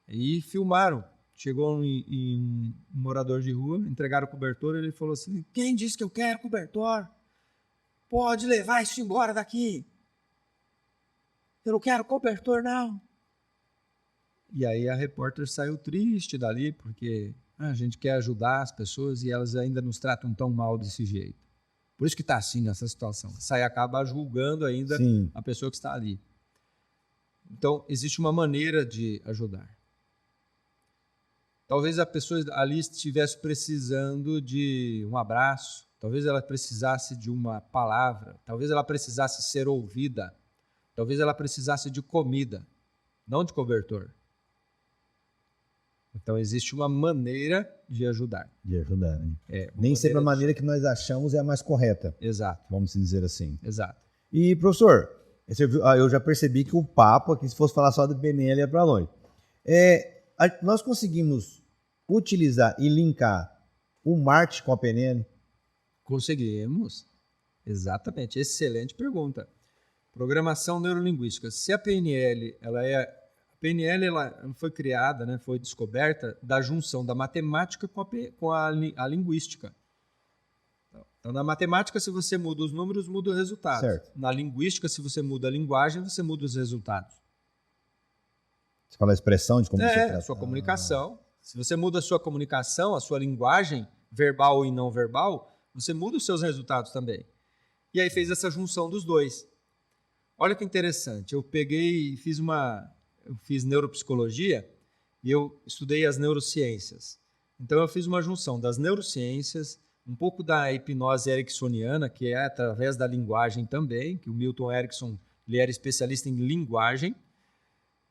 Speaker 2: E filmaram. Chegou um morador de rua, entregaram o cobertor, ele falou assim, quem disse que eu quero cobertor? Pode levar isso embora daqui. Eu não quero cobertor, não. E aí a repórter saiu triste dali, porque a gente quer ajudar as pessoas e elas ainda nos tratam tão mal desse jeito. Por isso que está assim nessa situação. Sai acaba julgando ainda a pessoa que está ali. Então, existe uma maneira de ajudar. Talvez a pessoa ali estivesse precisando de um abraço, talvez ela precisasse de uma palavra, talvez ela precisasse ser ouvida, talvez ela precisasse de comida, não de cobertor. Então, existe uma maneira de ajudar.
Speaker 1: De ajudar, né? Nem sempre a maneira que nós achamos é a mais correta.
Speaker 2: Exato.
Speaker 1: Vamos dizer assim.
Speaker 2: Exato.
Speaker 1: E, professor, eu já percebi que o papo aqui, se fosse falar só do PNL, é para longe. Nós conseguimos utilizar e linkar o marketing com a PNL?
Speaker 2: Conseguimos. Exatamente. Excelente pergunta. Programação neurolinguística. Se a PNL, ela foi criada, né, foi descoberta da junção da matemática com a linguística. Então, na matemática, se você muda os números, muda o resultado.
Speaker 1: Certo.
Speaker 2: Na linguística, se você muda a linguagem, você muda os resultados.
Speaker 1: Você fala a expressão de como você trata.
Speaker 2: Sua comunicação. Se você muda a sua comunicação, a sua linguagem, verbal e não verbal, você muda os seus resultados também. E aí fez essa junção dos dois. Olha que interessante. Eu fiz neuropsicologia e eu estudei as neurociências. Então eu fiz uma junção das neurociências, um pouco da hipnose ericksoniana, que é através da linguagem também, que o Milton Erickson ele era especialista em linguagem.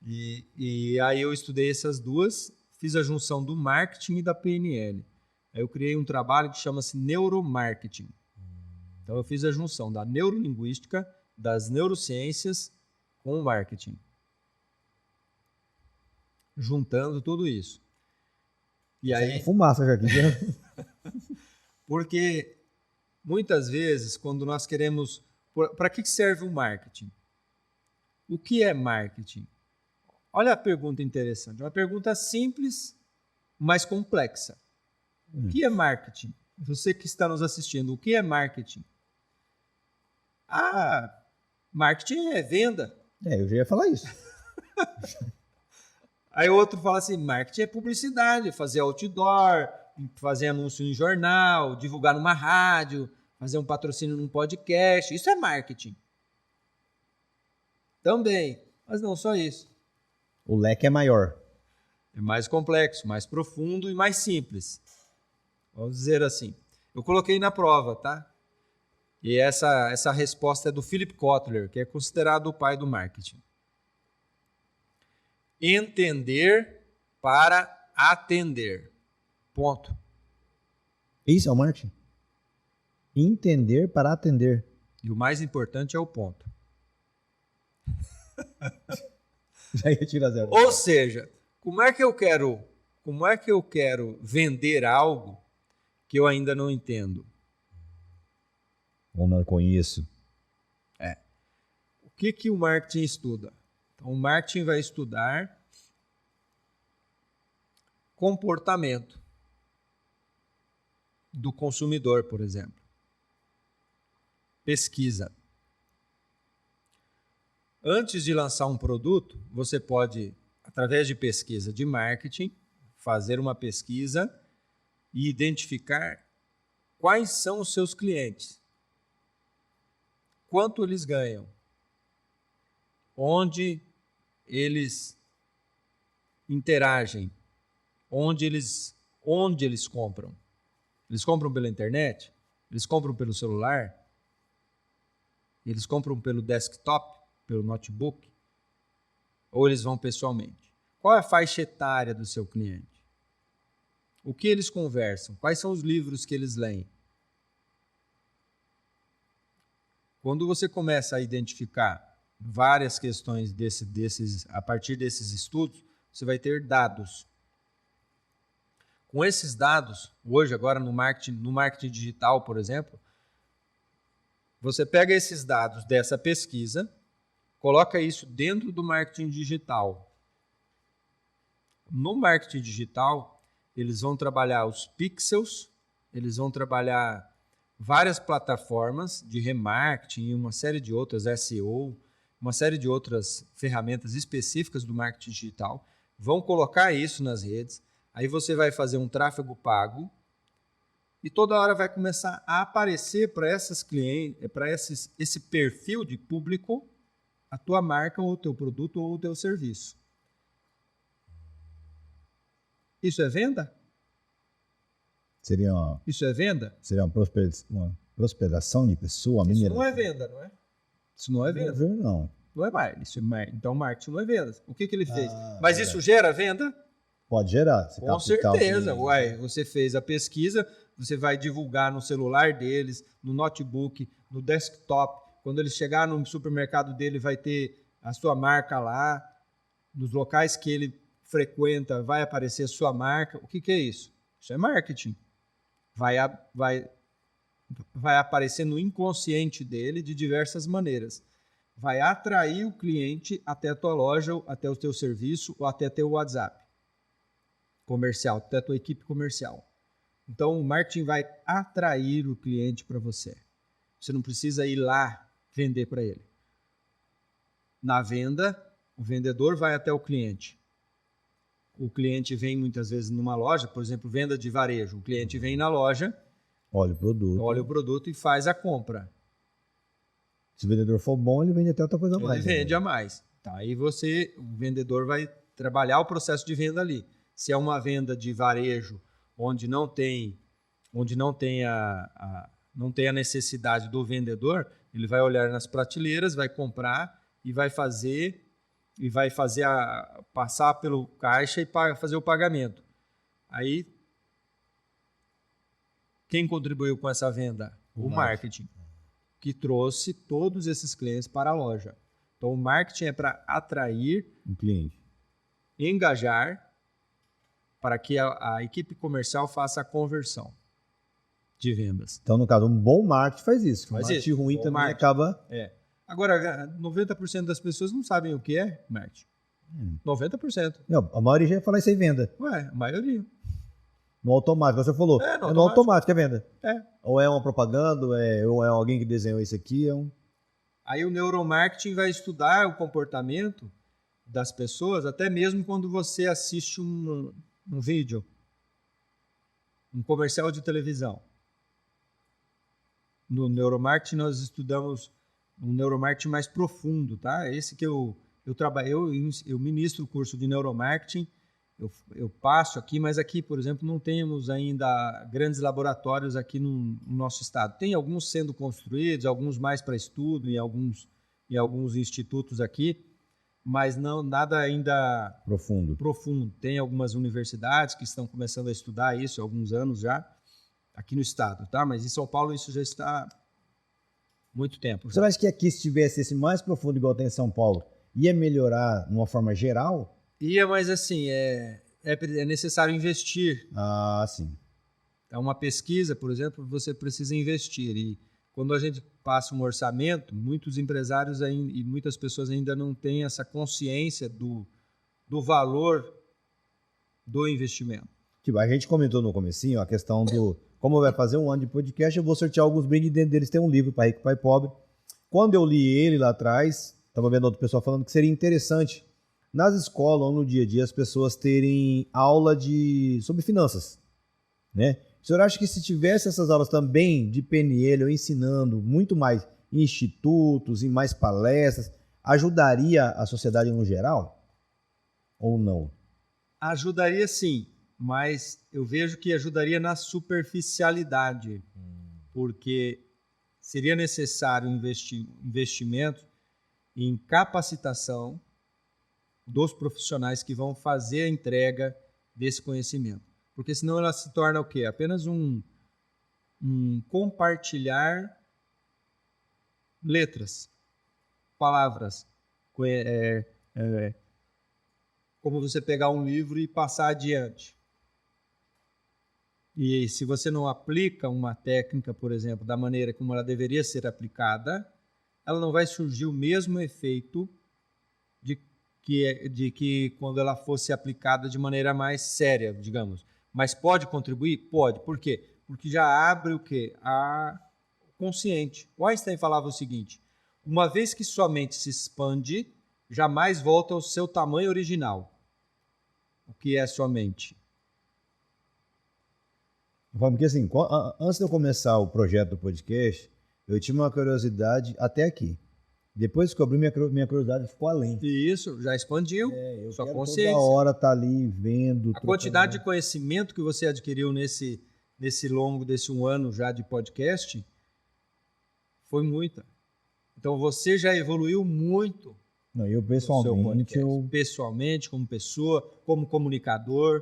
Speaker 2: E aí eu estudei essas duas, fiz a junção do marketing e da PNL. Aí eu criei um trabalho que chama-se neuromarketing. Então eu fiz a junção da neurolinguística, das neurociências com o marketing. Juntando tudo isso. E aí,
Speaker 1: fumaça já aqui.
Speaker 2: porque muitas vezes, quando nós queremos... Para que serve o marketing? O que é marketing? Olha a pergunta interessante. Uma pergunta simples, mas complexa. O que é marketing? Você que está nos assistindo, o que é marketing? Marketing é venda.
Speaker 1: Eu já ia falar isso.
Speaker 2: Aí o outro fala assim, marketing é publicidade, fazer outdoor, fazer anúncio em jornal, divulgar numa rádio, fazer um patrocínio num podcast. Isso é marketing. Também, mas não só isso.
Speaker 1: O leque é maior.
Speaker 2: É mais complexo, mais profundo e mais simples. Vamos dizer assim. Eu coloquei na prova, tá? E essa resposta é do Philip Kotler, que é considerado o pai do marketing. Entender para atender. Ponto.
Speaker 1: Isso é o marketing? Entender para atender.
Speaker 2: E o mais importante é o ponto.
Speaker 1: Já ia tirar zero.
Speaker 2: Ou seja, como é que eu quero vender algo que eu ainda não entendo?
Speaker 1: Ou não conheço.
Speaker 2: O que o marketing estuda? Então, o marketing vai estudar comportamento do consumidor, por exemplo. Pesquisa. Antes de lançar um produto, você pode, através de pesquisa de marketing, fazer uma pesquisa e identificar quais são os seus clientes, quanto eles ganham, onde eles interagem, onde eles compram. Eles compram pela internet? Eles compram pelo celular? Eles compram pelo desktop? Pelo notebook? Ou eles vão pessoalmente? Qual é a faixa etária do seu cliente? O que eles conversam? Quais são os livros que eles leem? Quando você começa a identificar várias questões a partir desses estudos, você vai ter dados. Com esses dados, hoje, agora no marketing digital, por exemplo, você pega esses dados dessa pesquisa, coloca isso dentro do marketing digital. No marketing digital, eles vão trabalhar os pixels, eles vão trabalhar várias plataformas de remarketing e uma série de outras, SEO, uma série de outras ferramentas específicas do marketing digital, vão colocar isso nas redes, aí você vai fazer um tráfego pago e toda hora vai começar a aparecer para esses clientes, para esse perfil de público, a tua marca ou o teu produto ou o teu serviço. Isso é venda? Isso é venda?
Speaker 1: Seria uma prosperação de pessoa.
Speaker 2: Isso não é venda, não é? Isso não é venda.
Speaker 1: Não.
Speaker 2: Não é marketing. Então, marketing não é venda. O que ele fez? Mas isso gera venda?
Speaker 1: Pode gerar.
Speaker 2: Com certeza. Você fez a pesquisa, você vai divulgar no celular deles, no notebook, no desktop. Quando eles chegar no supermercado dele, vai ter a sua marca lá. Nos locais que ele frequenta, vai aparecer a sua marca. O que é isso? Isso é marketing. Vai aparecer no inconsciente dele de diversas maneiras. vai atrair o cliente até a tua loja, até o teu serviço ou até teu WhatsApp comercial, até a tua equipe comercial. Então, o marketing vai atrair o cliente para você. Você não precisa ir lá vender para ele. Na venda, o vendedor vai até o cliente. O cliente vem muitas vezes numa loja, por exemplo, venda de varejo. O cliente vem na loja,
Speaker 1: Olha o produto
Speaker 2: e faz a compra.
Speaker 1: Se o vendedor for bom, ele vende até outra coisa a mais.
Speaker 2: Ele vende a mais. Tá, aí o vendedor vai trabalhar o processo de venda ali. Se é uma venda de varejo onde não tem a necessidade do vendedor, ele vai olhar nas prateleiras, vai comprar e vai passar pelo caixa e fazer o pagamento. Aí, quem contribuiu com essa venda? O marketing, que trouxe todos esses clientes para a loja. Então, o marketing é para atrair
Speaker 1: o cliente,
Speaker 2: engajar, para que a equipe comercial faça a conversão de vendas.
Speaker 1: Então, no caso, um bom marketing faz isso.
Speaker 2: Faz
Speaker 1: marketing
Speaker 2: isso.
Speaker 1: ruim
Speaker 2: Bom
Speaker 1: também
Speaker 2: marketing.
Speaker 1: acaba...
Speaker 2: Agora, 90% das pessoas não sabem o que é marketing. 90%.
Speaker 1: Não, a maioria já ia falar isso aí, venda.
Speaker 2: Ué, a maioria.
Speaker 1: No automático, você falou. No automático é venda. Ou é uma propaganda, ou é alguém que desenhou isso aqui.
Speaker 2: Aí o neuromarketing vai estudar o comportamento das pessoas, até mesmo quando você assiste um vídeo, um comercial de televisão. No neuromarketing nós estudamos um neuromarketing mais profundo, tá? Esse que eu ministro o curso de neuromarketing, eu passo aqui, mas aqui, por exemplo, não temos ainda grandes laboratórios aqui no nosso estado. Tem alguns sendo construídos, alguns mais para estudo em alguns institutos aqui, mas não nada ainda profundo. Tem algumas universidades que estão começando a estudar isso há alguns anos já, aqui no estado, tá? Mas em São Paulo isso já está há muito tempo.
Speaker 1: Você acha que aqui, se tivesse esse mais profundo igual tem em São Paulo, ia melhorar de uma forma geral?
Speaker 2: Ia, mas assim, é necessário investir.
Speaker 1: Ah, sim.
Speaker 2: É uma pesquisa, por exemplo, você precisa investir. E quando a gente passa um orçamento, muitos empresários e muitas pessoas ainda não têm essa consciência do valor do investimento.
Speaker 1: Tipo, a gente comentou no comecinho a questão do... Como vai fazer um ano de podcast, eu vou sortear alguns brindes, dentro deles tem um livro, Pai Rico, Pai Pobre. Quando eu li ele lá atrás, estava vendo outra pessoa falando que seria interessante nas escolas ou no dia a dia as pessoas terem aula sobre finanças, né? O senhor acha que se tivesse essas aulas também de PNL, ou ensinando muito mais em institutos, em mais palestras, ajudaria a sociedade no geral? Ou não?
Speaker 2: Ajudaria sim, mas eu vejo que ajudaria na superficialidade, porque seria necessário investimento em capacitação dos profissionais que vão fazer a entrega desse conhecimento. Porque senão ela se torna o quê? Apenas um compartilhar letras, palavras. Como você pegar um livro e passar adiante. E se você não aplica uma técnica, por exemplo, da maneira como ela deveria ser aplicada, ela não vai surgir o mesmo efeito de que quando ela fosse aplicada de maneira mais séria, digamos. Mas pode contribuir? Pode. Por quê? Porque já abre o quê? A consciente. O Einstein falava o seguinte: uma vez que sua mente se expande, jamais volta ao seu tamanho original. O que é sua mente?
Speaker 1: Porque assim, antes de eu começar o projeto do podcast, eu tinha uma curiosidade até aqui. Depois que eu abri, minha curiosidade ficou além.
Speaker 2: Isso, já expandiu sua consciência.
Speaker 1: Toda hora tá ali vendo.
Speaker 2: A quantidade de conhecimento que você adquiriu nesse longo desse um ano já de podcast foi muita. Então você já evoluiu muito.
Speaker 1: Não, eu pessoalmente...
Speaker 2: Pessoalmente, como pessoa, como comunicador.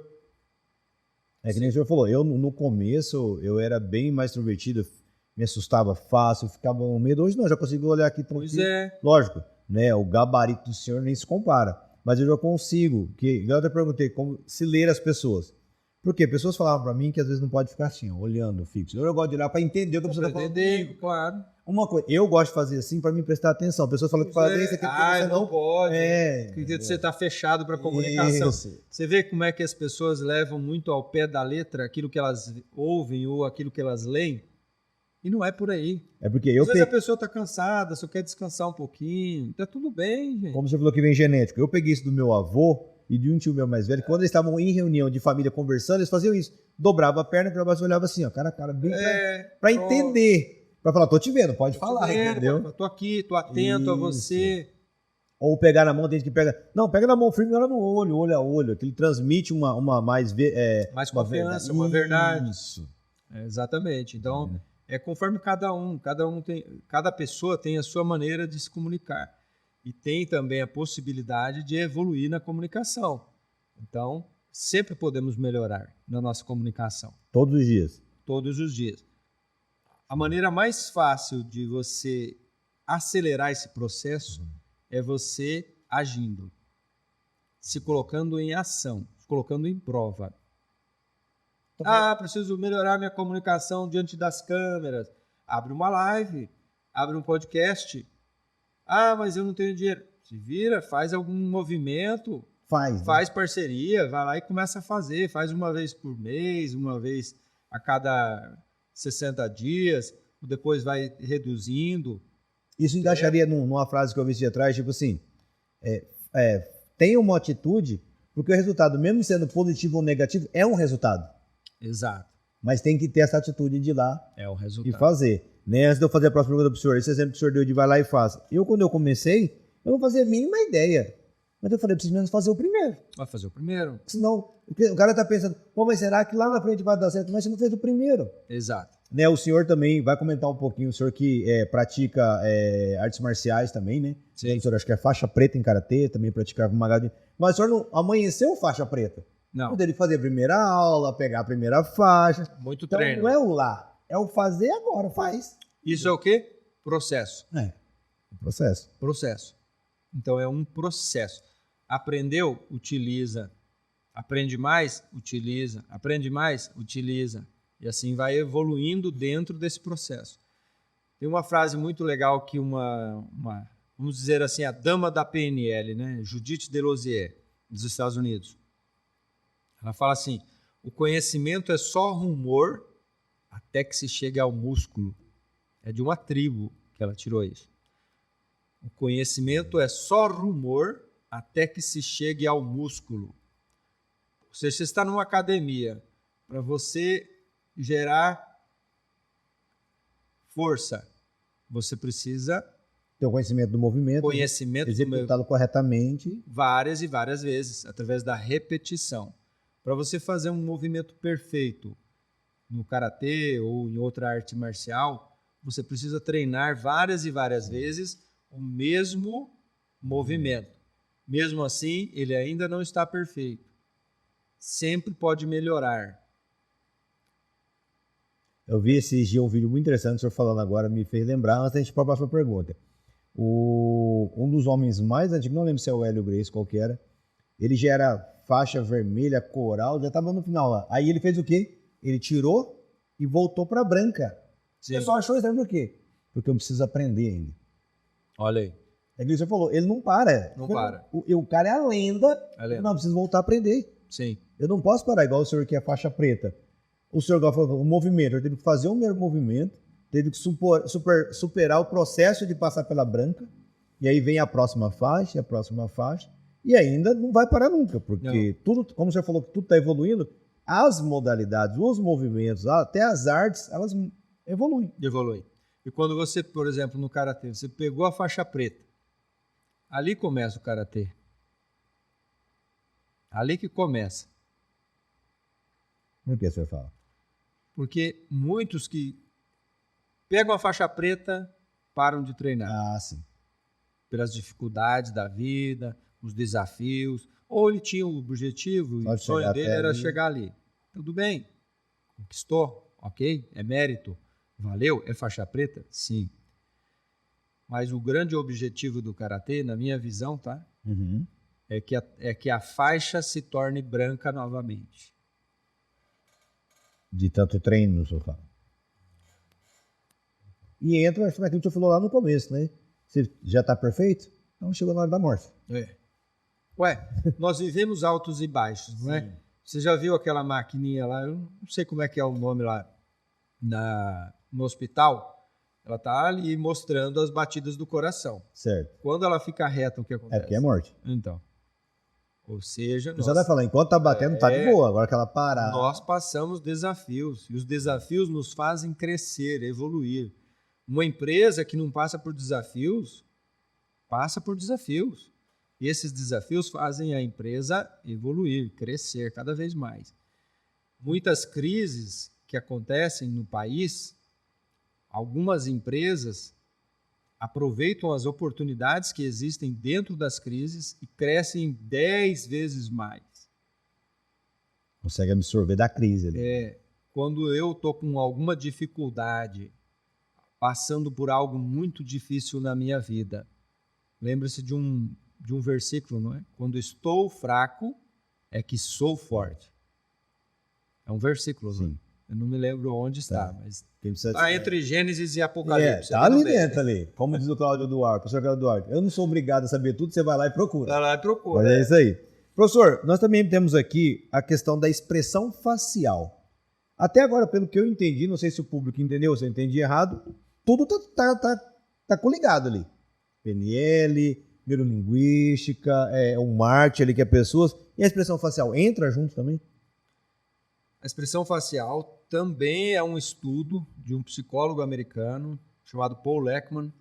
Speaker 1: É que nem o senhor falou, eu no começo eu era bem mais introvertido, me assustava fácil, ficava com medo. Hoje não, já consigo olhar aqui tranquilo.
Speaker 2: Pois é.
Speaker 1: Lógico, né, o gabarito do senhor nem se compara, mas eu já consigo, eu até perguntei como se ler as pessoas. Por quê? Pessoas falavam para mim que às vezes não pode ficar assim, ó, olhando fixo. Eu gosto de olhar para entender o que a pessoa está falando.
Speaker 2: Claro.
Speaker 1: Uma coisa, eu gosto de fazer assim para me prestar atenção. Pessoas falam que fazem isso aqui você
Speaker 2: não pode.
Speaker 1: Porque
Speaker 2: você está fechado para comunicação.
Speaker 1: Isso.
Speaker 2: Você vê como é que as pessoas levam muito ao pé da letra aquilo que elas ouvem ou aquilo que elas leem. E não é por aí.
Speaker 1: É porque
Speaker 2: Às vezes a pessoa está cansada, só quer descansar um pouquinho. Tá tudo bem, gente.
Speaker 1: Como você falou que vem genético. Eu peguei isso do meu avô e de um tio meu mais velho. Quando eles estavam em reunião de família conversando, eles faziam isso. Dobrava a perna, para baixo, olhava assim, ó, cara a cara, bem para entender. Para falar, tô te vendo, pode falar, entendeu?
Speaker 2: Tô aqui, tô atento a você.
Speaker 1: Ou pegar na mão, tem gente que pega... Não, pega na mão firme, olha no olho, olho a olho. Que ele transmite uma mais...
Speaker 2: mais confiança, uma verdade.
Speaker 1: Isso.
Speaker 2: Exatamente. Então, é conforme cada pessoa tem a sua maneira de se comunicar. E tem também a possibilidade de evoluir na comunicação. Então, sempre podemos melhorar na nossa comunicação.
Speaker 1: Todos os dias.
Speaker 2: Todos os dias. A maneira mais fácil de você acelerar esse processo é você agindo, se colocando em ação, se colocando em prova. Preciso melhorar minha comunicação diante das câmeras. Abre uma live, abre um podcast. Mas eu não tenho dinheiro. Se vira, faz algum movimento, faz parceria, vai lá e começa a fazer. Faz uma vez por mês, uma vez a cada 60 dias, depois vai reduzindo.
Speaker 1: Isso encaixaria numa frase que eu vi de atrás, tipo assim, tenha uma atitude, porque o resultado, mesmo sendo positivo ou negativo, é um resultado.
Speaker 2: Exato.
Speaker 1: Mas tem que ter essa atitude de ir lá
Speaker 2: resultado.
Speaker 1: E fazer. Né? Antes de eu fazer a próxima pergunta para o senhor, esse exemplo que o senhor deu de vai lá e faz. Quando eu comecei, eu não fazia a mínima ideia. Mas eu falei, preciso menos fazer o primeiro.
Speaker 2: Vai fazer o primeiro.
Speaker 1: Senão, o cara está pensando, mas será que lá na frente vai dar certo? Mas você não fez o primeiro.
Speaker 2: Exato.
Speaker 1: Né, o senhor também vai comentar um pouquinho, o senhor que pratica artes marciais também, né?
Speaker 2: Sim.
Speaker 1: O senhor acho que é faixa preta em karatê, também praticava uma galera. Mas o senhor não amanheceu faixa preta?
Speaker 2: Não.
Speaker 1: Quando ele fazer a primeira aula, pegar a primeira faixa.
Speaker 2: Muito
Speaker 1: então,
Speaker 2: treino.
Speaker 1: Não é o lá, é o fazer agora, faz.
Speaker 2: Isso é o quê? Processo.
Speaker 1: Processo.
Speaker 2: Processo. Então é um processo. Aprendeu? Utiliza. Aprende mais? Utiliza. Aprende mais? Utiliza. E assim vai evoluindo dentro desse processo. Tem uma frase muito legal que vamos dizer assim, a dama da PNL, né? Judith Delosier, dos Estados Unidos. Ela fala assim, o conhecimento é só rumor até que se chegue ao músculo. É de uma tribo que ela tirou isso. O conhecimento é só rumor até que se chegue ao músculo. Ou seja, você está numa academia, para você gerar força, você precisa
Speaker 1: ter o conhecimento do movimento, executá-lo corretamente.
Speaker 2: Várias e várias vezes, através da repetição. Para você fazer um movimento perfeito no karatê ou em outra arte marcial, você precisa treinar várias e várias vezes o mesmo movimento. Mesmo assim, ele ainda não está perfeito. Sempre pode melhorar.
Speaker 1: Eu vi esses dias um vídeo muito interessante, o senhor falando agora, me fez lembrar, antes da gente ir para a próxima pergunta. Um dos homens mais antigos, não lembro se é o Hélio Gracie, qual que era, ele já era faixa vermelha, coral, já estava no final lá. Aí ele fez o quê? Ele tirou e voltou para branca. Sim. O pessoal achou estranho por quê? Porque eu preciso aprender ainda.
Speaker 2: Olha aí.
Speaker 1: É que você falou, ele não para.
Speaker 2: Não para.
Speaker 1: O cara é a lenda. Não, eu preciso voltar a aprender.
Speaker 2: Sim.
Speaker 1: Eu não posso parar, igual o senhor que é faixa preta. O senhor falou, o movimento, eu teve que fazer o mesmo movimento, teve que superar o processo de passar pela branca, e aí vem a próxima faixa, e ainda não vai parar nunca, porque tudo, como o senhor falou, que tudo está evoluindo, as modalidades, os movimentos, até as artes, elas evoluem.
Speaker 2: Evoluem. E quando você, por exemplo, no karatê, você pegou a faixa preta, ali começa o karatê. Ali que começa.
Speaker 1: Por que o senhor fala?
Speaker 2: Porque muitos que pegam a faixa preta param de treinar.
Speaker 1: Ah, sim.
Speaker 2: Pelas dificuldades da vida, os desafios. Ou ele tinha um objetivo e o sonho dele era chegar ali. Tudo bem. Conquistou. Ok. É mérito. Valeu. É faixa preta? Sim. Mas o grande objetivo do karatê, na minha visão, tá?
Speaker 1: Uhum.
Speaker 2: É que a faixa se torne branca novamente.
Speaker 1: De tanto treino, no senhor fala. e entra, foi aquilo que o senhor falou lá no começo, né? Você já está perfeito? Então chegou na hora da morte.
Speaker 2: Ué, nós vivemos altos e baixos, não é? Você já viu aquela maquininha lá? Eu não sei como é que é o nome lá no hospital. Ela está ali mostrando as batidas do coração.
Speaker 1: Certo.
Speaker 2: Quando ela fica reta, o que acontece?
Speaker 1: É porque é morte.
Speaker 2: Então. Ou seja,
Speaker 1: O pessoal vai falar, enquanto tá batendo, tá de boa. Agora que ela parar.
Speaker 2: Nós passamos desafios. E os desafios nos fazem crescer, evoluir. Uma empresa que não passa por desafios, passa por desafios. E esses desafios fazem a empresa evoluir, crescer cada vez mais. Muitas crises que acontecem no país, algumas empresas aproveitam as oportunidades que existem dentro das crises e crescem 10 vezes mais.
Speaker 1: Consegue absorver da crise ali.
Speaker 2: Quando eu estou com alguma dificuldade, passando por algo muito difícil na minha vida, lembre-se de um versículo, não é? Quando estou fraco, é que sou forte. É um versículo,
Speaker 1: Sim.
Speaker 2: Eu não me lembro onde está, mas
Speaker 1: está
Speaker 2: entre Gênesis e Apocalipse.
Speaker 1: Está ali dentro ali. Como diz o Cláudio Duarte, professor Cláudio Duarte. Eu não sou obrigado a saber tudo, você vai lá e procura.
Speaker 2: Vai lá e procura.
Speaker 1: Mas é isso aí. Professor, nós também temos aqui a questão da expressão facial. Até agora, pelo que eu entendi, não sei se o público entendeu, se eu entendi errado, tudo tá coligado ali. PNL, neurolinguística, o marketing ali que é pessoas. E a expressão facial entra junto também?
Speaker 2: A expressão facial também é um estudo de um psicólogo americano chamado Paul Ekman,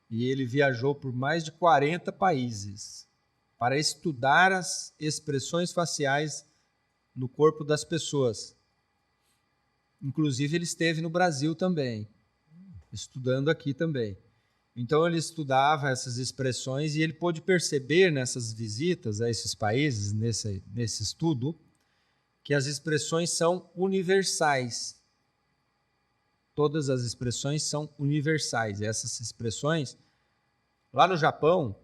Speaker 2: e ele viajou por mais de 40 países para estudar as expressões faciais no corpo das pessoas. Inclusive, ele esteve no Brasil também, estudando aqui também. Então, ele estudava essas expressões e ele pôde perceber nessas visitas a esses países, nesse estudo, que as expressões são universais. Todas as expressões são universais. Essas expressões, lá no Japão,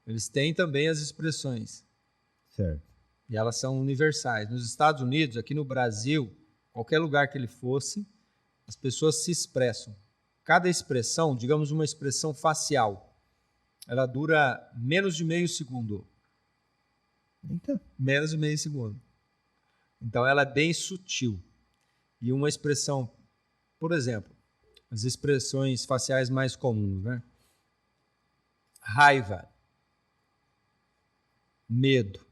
Speaker 2: eles têm também as expressões.
Speaker 1: Certo.
Speaker 2: E elas são universais. Nos Estados Unidos, aqui no Brasil, qualquer lugar que ele fosse, as pessoas se expressam. Cada expressão, digamos uma expressão facial, ela dura menos de meio segundo.
Speaker 1: Eita.
Speaker 2: Menos de meio segundo. Então, ela é bem sutil. E uma expressão, por exemplo, as expressões faciais mais comuns, né? Raiva, medo.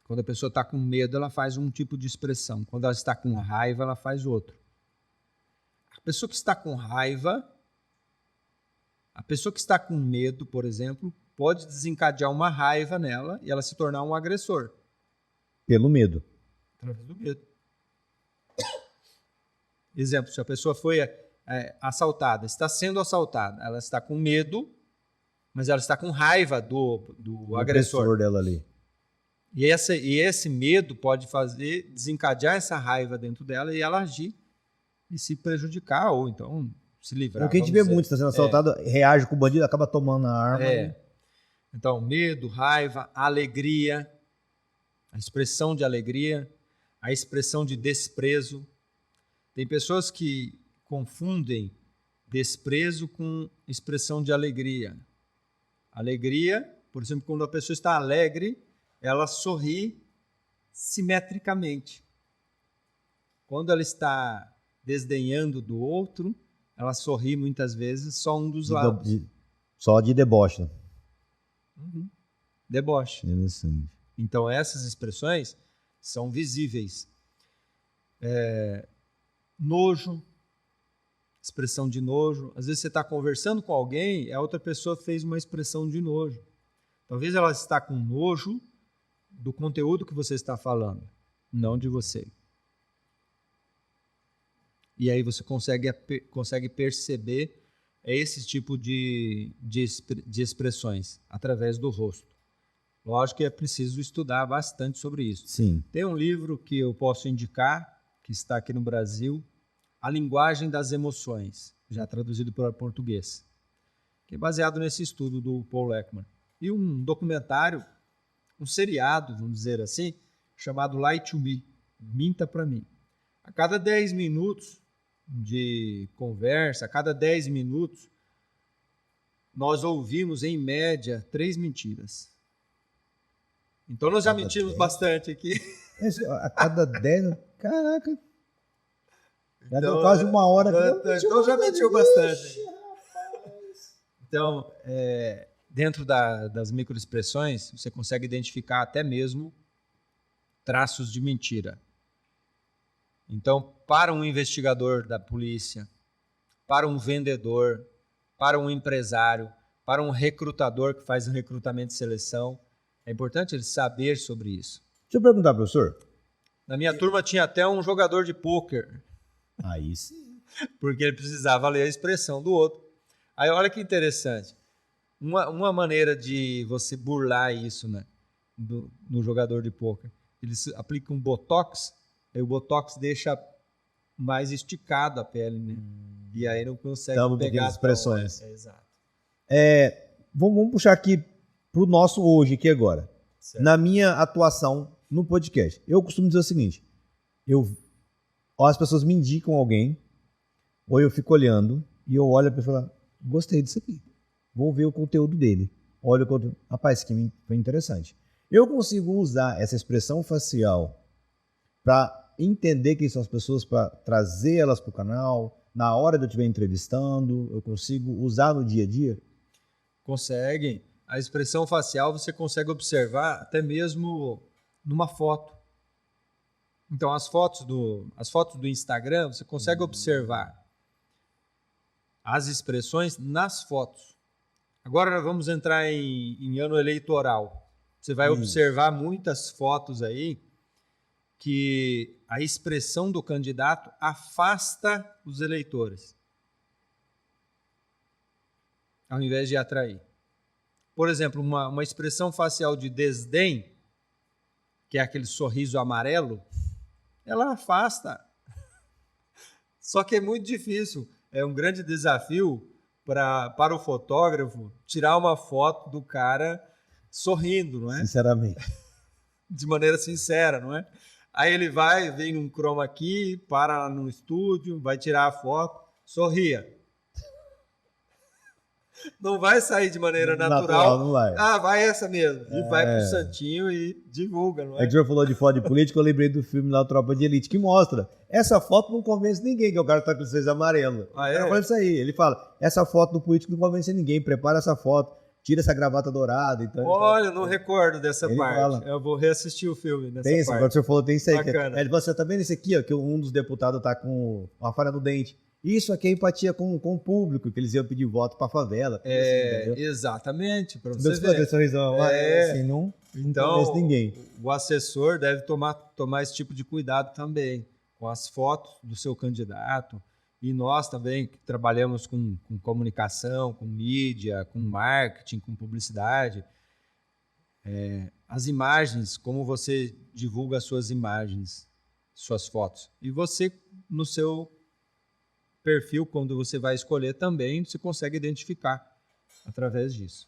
Speaker 2: Quando a pessoa está com medo, ela faz um tipo de expressão. Quando ela está com raiva, ela faz outro. A pessoa que está com raiva, a pessoa que está com medo, por exemplo, pode desencadear uma raiva nela e ela se tornar um agressor.
Speaker 1: Pelo medo.
Speaker 2: Através do medo. Exemplo, se a pessoa foi assaltada, está sendo assaltada, ela está com medo, mas ela está com raiva do agressor
Speaker 1: dela ali.
Speaker 2: E esse medo pode desencadear essa raiva dentro dela e ela agir e se prejudicar ou então se livrar.
Speaker 1: É o que a gente vê muito, está sendo assaltado, reage com o bandido, acaba tomando a arma.
Speaker 2: Então, medo, raiva, alegria, a expressão de alegria, a expressão de desprezo. Tem pessoas que confundem desprezo com expressão de alegria. Alegria, por exemplo, quando a pessoa está alegre, ela sorri simetricamente. Quando ela está desdenhando do outro, ela sorri muitas vezes só um dos lados.
Speaker 1: Só de deboche. Né?
Speaker 2: Uhum. Deboche.
Speaker 1: Interessante.
Speaker 2: Então, essas expressões são visíveis. Nojo, expressão de nojo. Às vezes você está conversando com alguém e a outra pessoa fez uma expressão de nojo. Talvez ela está com nojo do conteúdo que você está falando, não de você. E aí você consegue perceber esse tipo de expressões através do rosto. Lógico que é preciso estudar bastante sobre isso.
Speaker 1: Sim.
Speaker 2: Tem um livro que eu posso indicar, que está aqui no Brasil, A Linguagem das Emoções, já traduzido para português, que é baseado nesse estudo do Paul Ekman. E um documentário, um seriado, vamos dizer assim, chamado Lie to Me, Minta para Mim. A cada 10 minutos, de conversa, a cada 10 minutos, nós ouvimos, em média, 3 mentiras. Então, nós já mentimos bastante aqui.
Speaker 1: A cada 10... Caraca. Já deu quase uma hora.
Speaker 2: Então, já mentiu bastante. Então, dentro das microexpressões, você consegue identificar até mesmo traços de mentira. Então, para um investigador da polícia, para um vendedor, para um empresário, para um recrutador que faz um recrutamento e seleção, é importante ele saber sobre isso.
Speaker 1: Deixa eu perguntar, professor.
Speaker 2: Na minha turma tinha até um jogador de pôquer.
Speaker 1: Aí sim.
Speaker 2: Porque ele precisava ler a expressão do outro. Aí olha que interessante. Uma maneira de você burlar isso, né, no jogador de pôquer, eles aplicam um botox, aí o botox deixa mais esticado a pele, né? E aí não consegue pegar as
Speaker 1: expressões.
Speaker 2: Exato.
Speaker 1: Vamos puxar aqui pro nosso hoje aqui agora.
Speaker 2: Certo.
Speaker 1: Na minha atuação no podcast, eu costumo dizer o seguinte: as pessoas me indicam alguém, ou eu fico olhando e eu olho a pessoa e falo, gostei disso aqui. Vou ver o conteúdo dele. Olha o conteúdo. Rapaz, isso aqui foi interessante. Eu consigo usar essa expressão facial para entender quem são as pessoas, para trazer elas para o canal, na hora de eu estiver entrevistando, eu consigo usar no dia a dia?
Speaker 2: Conseguem. A expressão facial você consegue observar até mesmo numa foto. Então, as fotos do Instagram, você consegue observar as expressões nas fotos. Agora nós vamos entrar em ano eleitoral. Você vai observar muitas fotos aí que a expressão do candidato afasta os eleitores, ao invés de atrair. Por exemplo, uma expressão facial de desdém, que é aquele sorriso amarelo, ela afasta. Só que é muito difícil. É um grande desafio para o fotógrafo tirar uma foto do cara sorrindo, não é?
Speaker 1: Sinceramente.
Speaker 2: De maneira sincera, não é? Aí ele vem num chroma key, para no estúdio, vai tirar a foto, sorria. Não vai sair de maneira natural.
Speaker 1: Não vai.
Speaker 2: Ah, vai essa mesmo. E vai pro santinho e divulga, não é?
Speaker 1: A gente falou de foto de político, eu lembrei do filme lá, Tropa de Elite, que mostra. Essa foto não convence ninguém, que o cara tá com o seis amarelo.
Speaker 2: Ah, é?
Speaker 1: Eu falei isso aí. Ele fala, essa foto do político não convence ninguém, prepara essa foto, tira essa gravata dourada. Então,
Speaker 2: olha, eu não recordo dessa
Speaker 1: ele
Speaker 2: parte.
Speaker 1: Fala,
Speaker 2: eu vou reassistir o filme nessa
Speaker 1: tem isso,
Speaker 2: parte.
Speaker 1: agora o senhor falou, tem isso aí.
Speaker 2: Bacana.
Speaker 1: Ele falou, você tá vendo isso aqui, ó, que um dos deputados tá com uma falha no dente. Isso aqui é empatia com o público, que eles iam pedir voto pra favela.
Speaker 2: Assim, exatamente, para você
Speaker 1: ver. Sorrisão, assim, não
Speaker 2: então,
Speaker 1: ninguém.
Speaker 2: O assessor deve tomar esse tipo de cuidado também, com as fotos do seu candidato. E nós também, que trabalhamos com comunicação, com mídia, com marketing, com publicidade, as imagens, como você divulga as suas imagens, suas fotos. E você, no seu perfil, quando você vai escolher também, você consegue identificar através disso.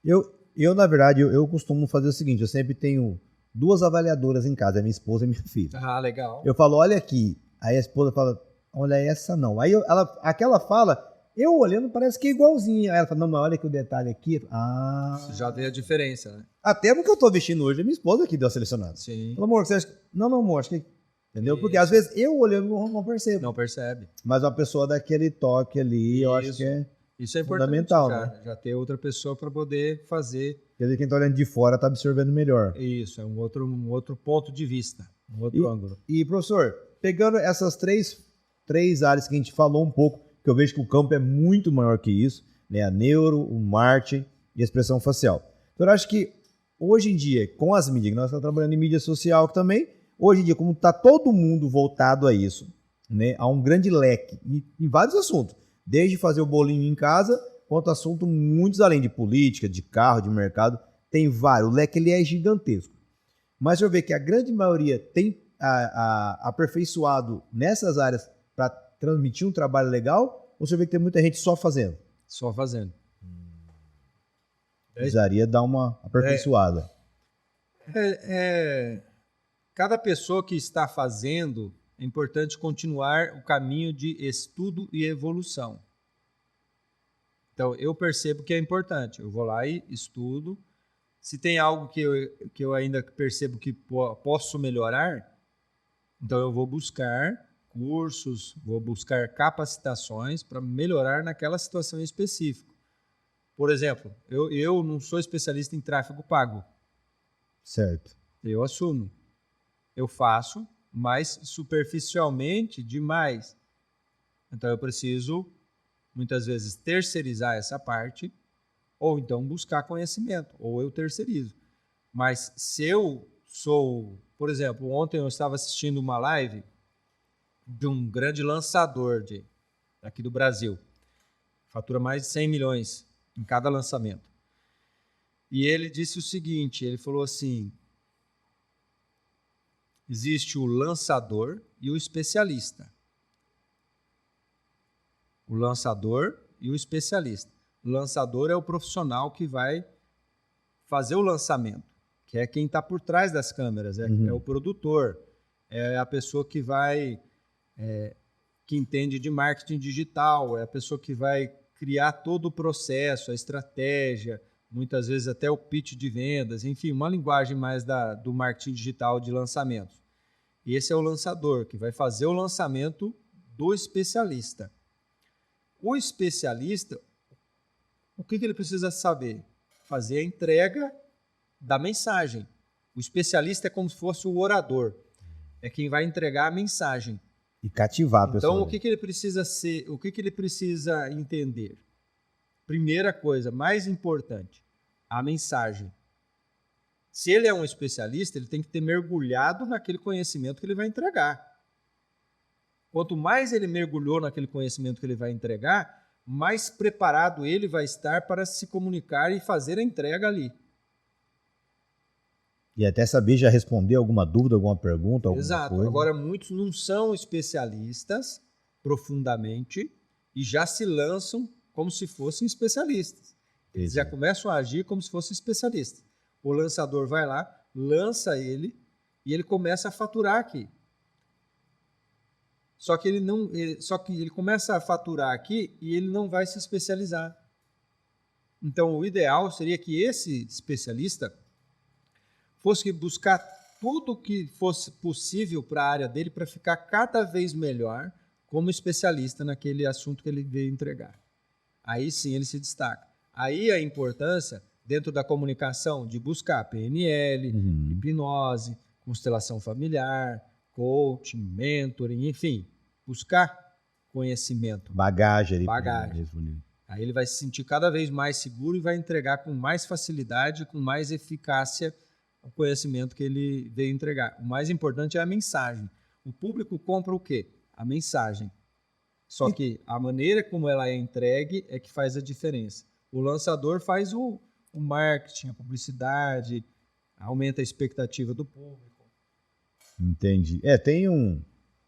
Speaker 1: Eu na verdade, eu costumo fazer o seguinte, eu sempre tenho 2 avaliadoras em casa, minha esposa e minha filha.
Speaker 2: Ah, legal.
Speaker 1: Eu falo, olha aqui. Aí a esposa fala, olha essa não. Aí aquela fala, eu olhando parece que é igualzinha. Aí ela fala, não, mas olha que o detalhe aqui.
Speaker 2: Você já vê a diferença, né?
Speaker 1: Até no que eu tô vestindo hoje, a minha esposa que deu a selecionada.
Speaker 2: Sim.
Speaker 1: Falou, amor, você acha que... Não, amor, acho que... Entendeu? Porque às vezes eu olhando não percebo.
Speaker 2: Não percebe.
Speaker 1: Mas uma pessoa daquele toque ali, eu acho que é
Speaker 2: isso é
Speaker 1: fundamental.
Speaker 2: Já ter outra pessoa para poder fazer.
Speaker 1: Quer dizer, quem tá olhando de fora tá absorvendo melhor.
Speaker 2: Isso, é um outro ponto de vista, um outro ângulo.
Speaker 1: E, professor, pegando essas três áreas que a gente falou um pouco, que eu vejo que o campo é muito maior que isso, né? A neuro, o marketing e a expressão facial. Então, eu acho que hoje em dia, com as mídias, que nós estamos trabalhando em mídia social também, hoje em dia, como está todo mundo voltado a isso, né? Há um grande leque em vários assuntos, desde fazer o bolinho em casa, quanto assunto muitos além de política, de carro, de mercado, tem vários. O leque ele é gigantesco. Mas eu vejo que a grande maioria tem aperfeiçoado nessas áreas para transmitir um trabalho legal, ou você vê que tem muita gente só fazendo?
Speaker 2: Só fazendo.
Speaker 1: Precisaria dar uma aperfeiçoada.
Speaker 2: Cada pessoa que está fazendo é importante continuar o caminho de estudo e evolução. Então, eu percebo que é importante. Eu vou lá e estudo. Se tem algo que eu ainda percebo que posso melhorar, então eu vou buscar cursos, vou buscar capacitações para melhorar naquela situação específica. Por exemplo, eu não sou especialista em tráfego pago.
Speaker 1: Certo.
Speaker 2: Eu assumo. Eu faço, mas superficialmente demais. Então eu preciso, muitas vezes, terceirizar essa parte, ou então buscar conhecimento, ou eu terceirizo. Mas se eu sou, por exemplo, ontem eu estava assistindo uma live de um grande lançador aqui do Brasil, fatura mais de 100 milhões em cada lançamento. E ele disse o seguinte, ele falou assim, existe o lançador e o especialista. O lançador e o especialista. O lançador é o profissional que vai fazer o lançamento, que é quem está por trás das câmeras, é o produtor, é a pessoa que vai, que entende de marketing digital, é a pessoa que vai criar todo o processo, a estratégia, muitas vezes até o pitch de vendas, enfim, uma linguagem mais do marketing digital de lançamentos. E esse é o lançador, que vai fazer o lançamento do especialista. O especialista, o que ele precisa saber? Fazer a entrega da mensagem. O especialista é como se fosse o orador. É quem vai entregar a mensagem.
Speaker 1: E cativar a pessoa.
Speaker 2: Então, o que ele precisa ser, o que ele precisa entender? Primeira coisa, mais importante, a mensagem. Se ele é um especialista, ele tem que ter mergulhado naquele conhecimento que ele vai entregar. Quanto mais ele mergulhou naquele conhecimento que ele vai entregar, mais preparado ele vai estar para se comunicar e fazer a entrega ali.
Speaker 1: E até saber já responder alguma dúvida, alguma pergunta, alguma
Speaker 2: Exato.
Speaker 1: coisa.
Speaker 2: Agora, muitos não são especialistas profundamente e já se lançam como se fossem especialistas. Eles já começam a agir como se fossem especialistas. O lançador vai lá, lança ele e ele começa a faturar aqui. Só que ele começa a faturar aqui e ele não vai se especializar. Então, o ideal seria que esse especialista fosse buscar tudo que fosse possível para a área dele para ficar cada vez melhor como especialista naquele assunto que ele veio entregar. Aí sim ele se destaca. Aí a importância, dentro da comunicação, de buscar PNL, hipnose, constelação familiar, coaching, mentoring, enfim, buscar conhecimento.
Speaker 1: Bagagem.
Speaker 2: Aí ele vai se sentir cada vez mais seguro e vai entregar com mais facilidade, com mais eficácia o conhecimento que ele veio entregar. O mais importante é a mensagem. O público compra o quê? A mensagem. Só que a maneira como ela é entregue é que faz a diferença. O lançador faz o marketing, a publicidade, aumenta a expectativa do público.
Speaker 1: Entendi. Tem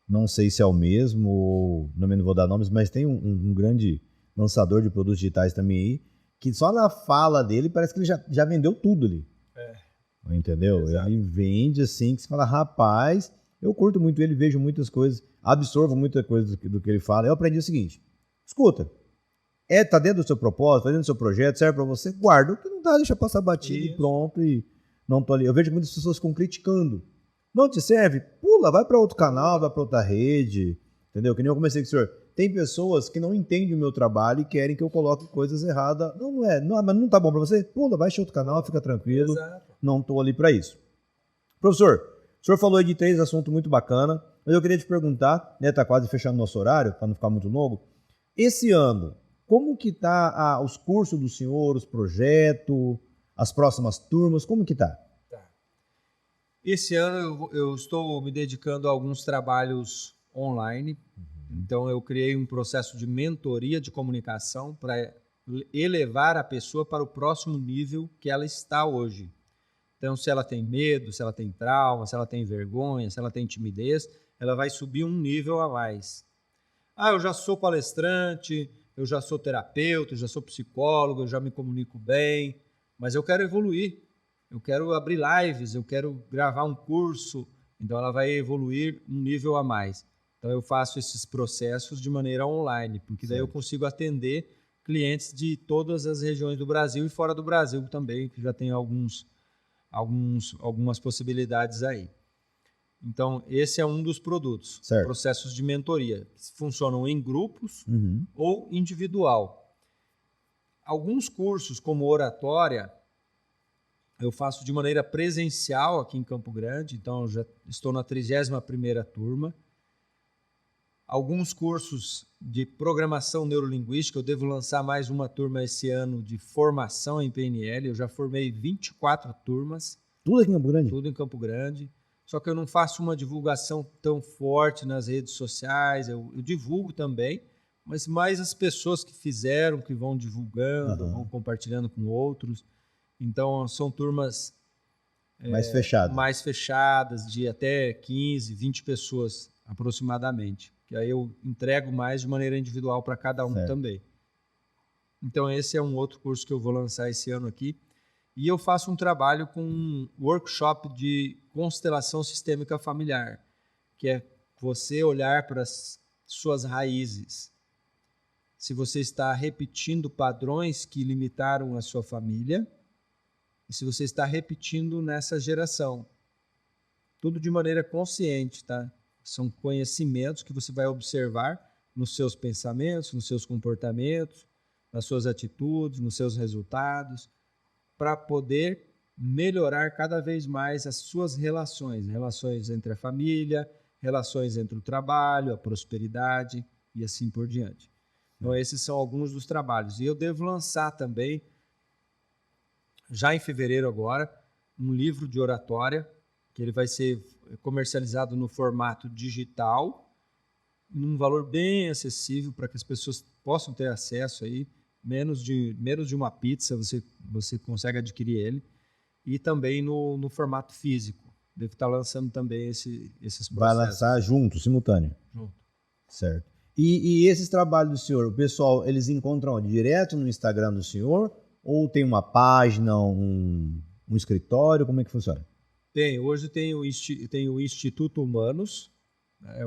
Speaker 1: não sei se é o mesmo, ou não vou dar nomes, mas tem um grande lançador de produtos digitais também aí, que só na fala dele parece que ele já vendeu tudo ali. Entendeu?
Speaker 2: Exato.
Speaker 1: Ele vende assim, que você fala, rapaz, eu curto muito ele, vejo muitas coisas, absorvo muita coisa do que ele fala. Eu aprendi o seguinte, escuta, tá dentro do seu propósito, tá dentro do seu projeto, serve pra você, guarda. O que não dá, deixa passar batido e pronto, e não tô ali. Eu vejo que muitas pessoas ficam criticando. Não te serve? Pula, vai para outro canal, vai para outra rede, entendeu? Que nem eu comecei com o senhor. Tem pessoas que não entendem o meu trabalho e querem que eu coloque coisas erradas. Mas não tá bom para você? Pula, vai para outro canal, fica tranquilo.
Speaker 2: Exato.
Speaker 1: Não tô ali para isso. Professor, o senhor falou aí de 3 assuntos muito bacana, mas eu queria te perguntar, né, tá quase fechando nosso horário, para não ficar muito longo. Esse ano, como que tá os cursos do senhor, os projetos, as próximas turmas, como que tá?
Speaker 2: Esse ano eu estou me dedicando a alguns trabalhos online. Então, eu criei um processo de mentoria de comunicação para elevar a pessoa para o próximo nível que ela está hoje. Então, se ela tem medo, se ela tem trauma, se ela tem vergonha, se ela tem timidez, ela vai subir um nível a mais. Eu já sou palestrante, eu já sou terapeuta, eu já sou psicólogo, eu já me comunico bem, mas eu quero evoluir. Eu quero abrir lives, eu quero gravar um curso, Então, ela vai evoluir um nível a mais. Então, eu faço esses processos de maneira online, porque daí eu consigo atender clientes de todas as regiões do Brasil e fora do Brasil também, que já tem algumas possibilidades aí. Então, esse é um dos produtos,
Speaker 1: Certo.
Speaker 2: processos de mentoria, que funcionam em grupos
Speaker 1: Uhum.
Speaker 2: ou individual. Alguns cursos, como oratória, eu faço de maneira presencial aqui em Campo Grande, então eu já estou na 31ª turma. Alguns cursos de programação neurolinguística, eu devo lançar mais uma turma esse ano de formação em PNL, eu já formei 24 turmas.
Speaker 1: Tudo aqui em Campo Grande?
Speaker 2: Tudo em Campo Grande. Só que eu não faço uma divulgação tão forte nas redes sociais, eu divulgo também, mas mais as pessoas que fizeram, que vão divulgando, vão compartilhando com outros. Então, são turmas mais fechadas, de até 15, 20 pessoas aproximadamente. Que aí eu entrego mais de maneira individual para cada um também. Então, esse é um outro curso que eu vou lançar esse ano aqui. E eu faço um trabalho com um workshop de constelação sistêmica familiar, que é você olhar para as suas raízes. Se você está repetindo padrões que limitaram a sua família, e se você está repetindo nessa geração. Tudo de maneira consciente, tá? São conhecimentos que você vai observar nos seus pensamentos, nos seus comportamentos, nas suas atitudes, nos seus resultados, para poder melhorar cada vez mais as suas relações entre a família, relações entre o trabalho, a prosperidade e assim por diante. Então, esses são alguns dos trabalhos. E eu devo lançar também, já em fevereiro agora, um livro de oratória, que ele vai ser comercializado no formato digital, num valor bem acessível para que as pessoas possam ter acesso aí, menos de uma pizza você consegue adquirir ele, e também no formato físico. Devo estar lançando também esses processos.
Speaker 1: Vai lançar junto, simultâneo?
Speaker 2: Junto.
Speaker 1: Certo. E esses trabalhos do senhor, o pessoal, eles encontram direto no Instagram do senhor? Ou tem uma página, um escritório? Como é que funciona?
Speaker 2: Hoje tem o Instituto Humanos,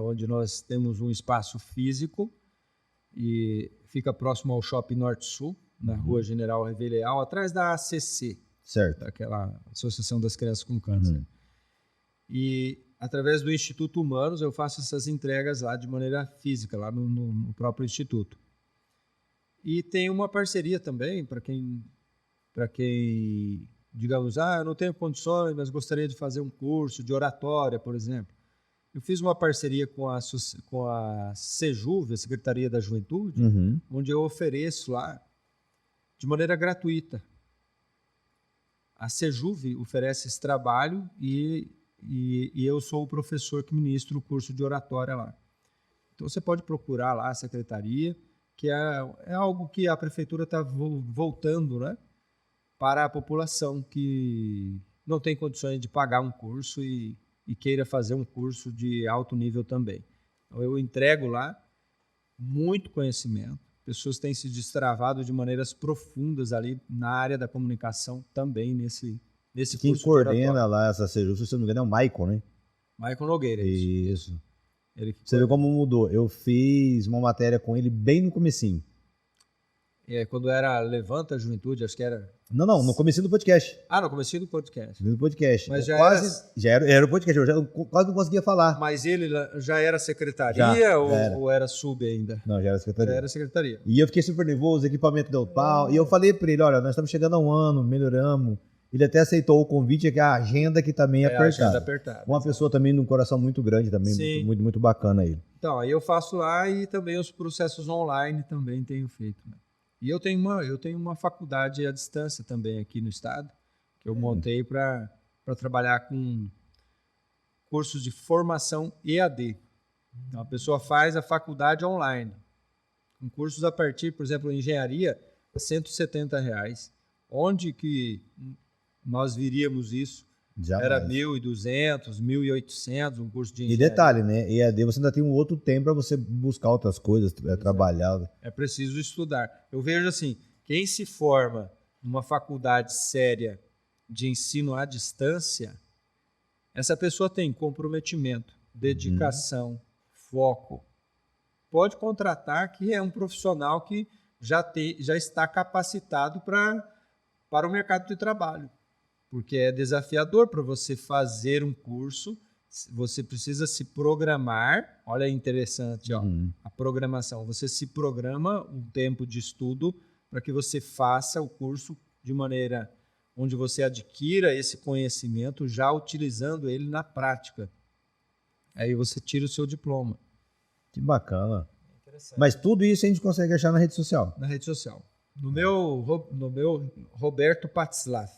Speaker 2: onde nós temos um espaço físico, e fica próximo ao Shopping Norte Sul, na Rua General Revelial, atrás da ACC,
Speaker 1: certo,
Speaker 2: daquela Associação das Crianças com Câncer. E através do Instituto Humanos eu faço essas entregas lá de maneira física, lá no próprio Instituto. E tem uma parceria também para quem, digamos, eu não tenho condições, mas gostaria de fazer um curso de oratória, por exemplo. Eu fiz uma parceria com a SEJUV, a Secretaria da Juventude, onde eu ofereço lá de maneira gratuita. A SEJUV oferece esse trabalho e eu sou o professor que ministro o curso de oratória lá. Então você pode procurar lá a secretaria, que é algo que a prefeitura está voltando, né, para a população que não tem condições de pagar um curso e queira fazer um curso de alto nível também. Então, eu entrego lá muito conhecimento. Pessoas têm se destravado de maneiras profundas ali na área da comunicação também nesse curso.
Speaker 1: Quem coordena lá essa SEJUV, se eu não me engano, é o Maicon, né?
Speaker 2: Maicon Nogueira.
Speaker 1: Isso. Você vê como mudou. Eu fiz uma matéria com ele bem no comecinho.
Speaker 2: Quando era Levanta a Juventude, acho que era...
Speaker 1: Não, no comecinho do podcast.
Speaker 2: No comecinho do podcast.
Speaker 1: No podcast.
Speaker 2: Mas
Speaker 1: já era o podcast, eu quase não conseguia falar.
Speaker 2: Mas ele já era secretaria ou era sub ainda?
Speaker 1: Não, já era secretaria.
Speaker 2: Já era secretaria.
Speaker 1: E eu fiquei super nervoso, o equipamento deu pau. E eu falei pra ele, olha, nós estamos chegando a um ano, melhoramos. Ele até aceitou o convite, que a agenda que também é apertada.
Speaker 2: A agenda apertada.
Speaker 1: Uma pessoa também num coração muito grande, também muito, muito bacana ele.
Speaker 2: Então, aí eu faço lá e também os processos online também tenho feito, né? E eu tenho uma faculdade à distância também aqui no estado, que eu montei para trabalhar com cursos de formação EAD. Então, a pessoa faz a faculdade online. Com cursos a partir, por exemplo, engenharia, R$170. Onde que nós viríamos isso?
Speaker 1: Jamais.
Speaker 2: Era 1.200, 1.800, um curso de engenharia.
Speaker 1: E detalhe, né? EAD você ainda tem um outro tempo para você buscar outras coisas, trabalhar.
Speaker 2: É preciso estudar. Eu vejo assim, quem se forma numa faculdade séria de ensino à distância essa pessoa tem comprometimento, dedicação, foco. Pode contratar, que é um profissional que já está capacitado para o mercado de trabalho. Porque é desafiador para você fazer um curso, você precisa se programar. Olha aí, interessante, ó, a programação. Você se programa um tempo de estudo para que você faça o curso de maneira onde você adquira esse conhecimento já utilizando ele na prática. Aí você tira o seu diploma.
Speaker 1: Que bacana. Mas tudo isso a gente consegue achar na rede social?
Speaker 2: Na rede social. No meu Roberto Patzlaff,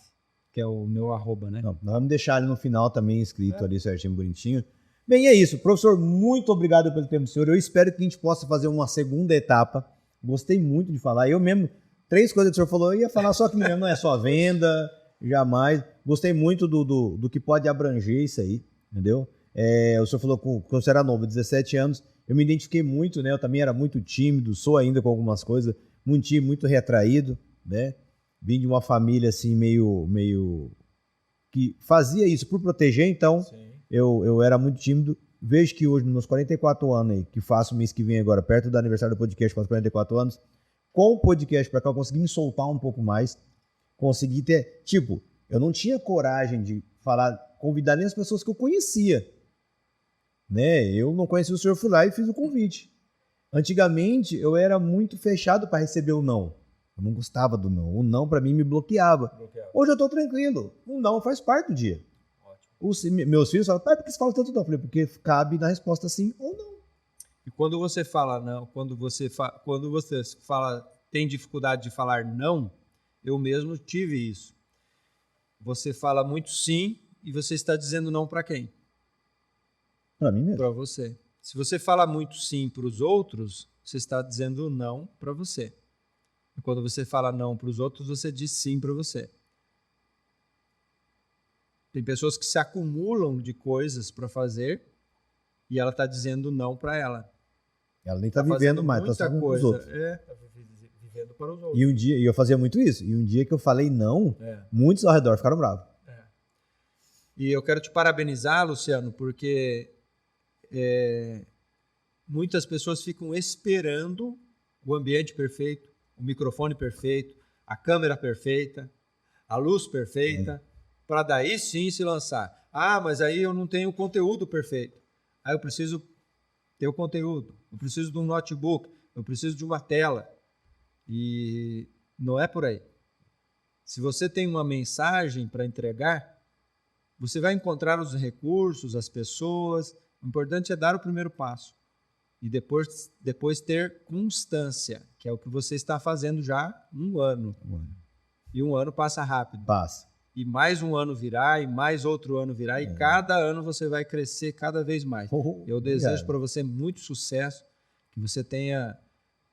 Speaker 2: que é o meu @, né?
Speaker 1: Não, nós vamos deixar ali no final também escrito ali certinho, bonitinho. Bem, é isso. Professor, muito obrigado pelo tempo do senhor. Eu espero que a gente possa fazer uma segunda etapa. Gostei muito de falar. Eu mesmo, 3 coisas que o senhor falou, eu ia falar só que não é só venda, jamais. Gostei muito do que pode abranger isso aí, entendeu? O senhor falou que quando você era novo, 17 anos, eu me identifiquei muito, né? Eu também era muito tímido, sou ainda com algumas coisas, muito tímido, muito retraído, né? Vim de uma família assim meio que fazia isso por proteger, então eu era muito tímido. Vejo que hoje, nos meus 44 anos aí, que faço mês que vem agora, perto do aniversário do podcast, faço 44 anos, com o podcast para cá eu consegui me soltar um pouco mais, consegui ter, tipo, eu não tinha coragem de falar, convidar nem as pessoas que eu conhecia, né? Eu não conhecia o senhor, fui lá e fiz o convite. Antigamente eu era muito fechado para receber o não. Eu não gostava do não. O não para mim me bloqueava. Hoje eu tô tranquilo. O não faz parte do dia. Meus filhos falam, pai, por que você fala tanto não? Eu falei, porque cabe na resposta sim ou não.
Speaker 2: E quando você fala não, quando você fala, tem dificuldade de falar não, eu mesmo tive isso. Você fala muito sim e você está dizendo não para quem?
Speaker 1: Para mim mesmo.
Speaker 2: Para você. Se você fala muito sim para os outros, você está dizendo não para você. E quando você fala não para os outros, você diz sim para você. Tem pessoas que se acumulam de coisas para fazer e ela está dizendo não para ela.
Speaker 1: Ela nem está vivendo mais, está só com os outros.
Speaker 2: Está vivendo para os outros.
Speaker 1: E eu fazia muito isso. E um dia que eu falei não, muitos ao redor ficaram bravos.
Speaker 2: E eu quero te parabenizar, Luciano, porque muitas pessoas ficam esperando o ambiente perfeito, o microfone perfeito, a câmera perfeita, a luz perfeita, para daí sim se lançar. Ah, mas aí eu não tenho o conteúdo perfeito. Aí eu preciso ter o conteúdo, eu preciso de um notebook, eu preciso de uma tela. E não é por aí. Se você tem uma mensagem para entregar, você vai encontrar os recursos, as pessoas. O importante é dar o primeiro passo. E depois ter constância, que é o que você está fazendo já há um ano. E um ano passa rápido.
Speaker 1: Passa.
Speaker 2: E mais um ano virá, e mais outro ano virá, e cada ano você vai crescer cada vez mais. Eu desejo para você muito sucesso, que você tenha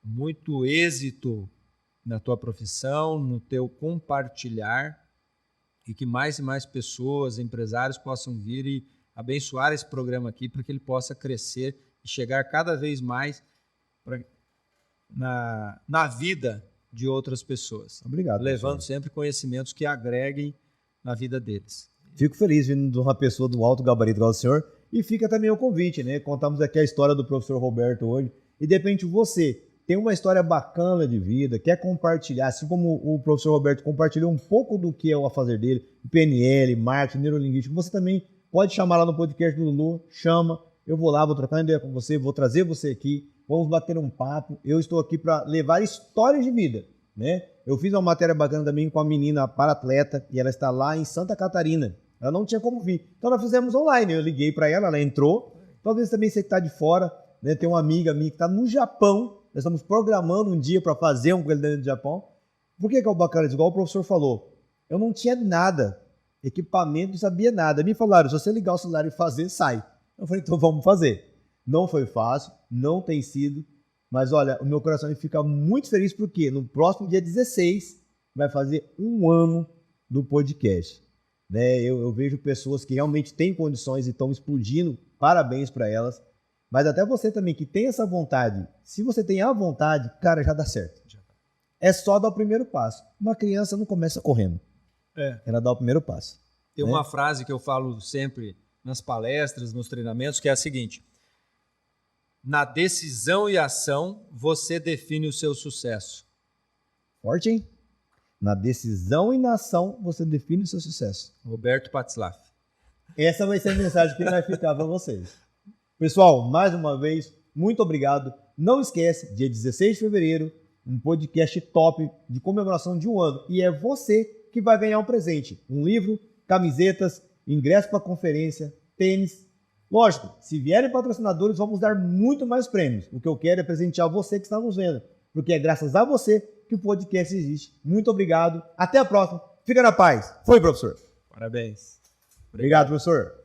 Speaker 2: muito êxito na tua profissão, no teu compartilhar, e que mais e mais pessoas, empresários possam vir e abençoar esse programa aqui para que ele possa crescer e chegar cada vez mais na vida de outras pessoas.
Speaker 1: Obrigado.
Speaker 2: Levando sempre conhecimentos que agreguem na vida deles.
Speaker 1: Fico feliz vindo de uma pessoa do alto gabarito igual o senhor. E fica também o convite, né? Contamos aqui a história do professor Roberto hoje. E de repente você tem uma história bacana de vida, quer compartilhar, assim como o professor Roberto compartilhou um pouco do que é o afazer dele, PNL, marketing, neurolinguístico, você também pode chamar lá no podcast do Lulu, chama, eu vou lá, vou trocar uma ideia com você, vou trazer você aqui, vamos bater um papo. Eu estou aqui para levar histórias de vida, né? Eu fiz uma matéria bacana também com a menina para-atleta e ela está lá em Santa Catarina. Ela não tinha como vir. Então nós fizemos online, eu liguei para ela, ela entrou. Talvez também você que está de fora, né? Tem uma amiga minha que está no Japão. Nós estamos programando um dia para fazer um coisa dentro do Japão. Por que é o bacana? Igual o professor falou, eu não tinha nada, equipamento, não sabia nada. Me falaram, se você ligar o celular e fazer, sai. Eu falei, então vamos fazer. Não foi fácil, não tem sido, mas olha, o meu coração fica muito feliz porque no próximo dia 16 vai fazer um ano do podcast. Né? Eu vejo pessoas que realmente têm condições e estão explodindo, parabéns para elas. Mas até você também que tem essa vontade, se você tem a vontade, cara, já dá certo. É só dar o primeiro passo. Uma criança não começa correndo. Ela dá o primeiro passo.
Speaker 2: Tem uma frase que eu falo sempre nas palestras, nos treinamentos, que é a seguinte: na decisão e ação, você define o seu sucesso.
Speaker 1: Forte, hein? Na decisão e na ação, você define o seu sucesso.
Speaker 2: Roberto Patzlaff.
Speaker 1: Essa vai ser a mensagem que vai ficar para vocês. Pessoal, mais uma vez, muito obrigado. Não esquece, dia 16 de fevereiro, um podcast top de comemoração de um ano. E é você que vai ganhar um presente. Um livro, camisetas, ingresso para conferência, tênis. Lógico, se vierem patrocinadores, vamos dar muito mais prêmios. O que eu quero é presentear você que está nos vendo. Porque é graças a você que o podcast existe. Muito obrigado. Até a próxima. Fica na paz. Foi, professor.
Speaker 2: Parabéns.
Speaker 1: Obrigado, professor.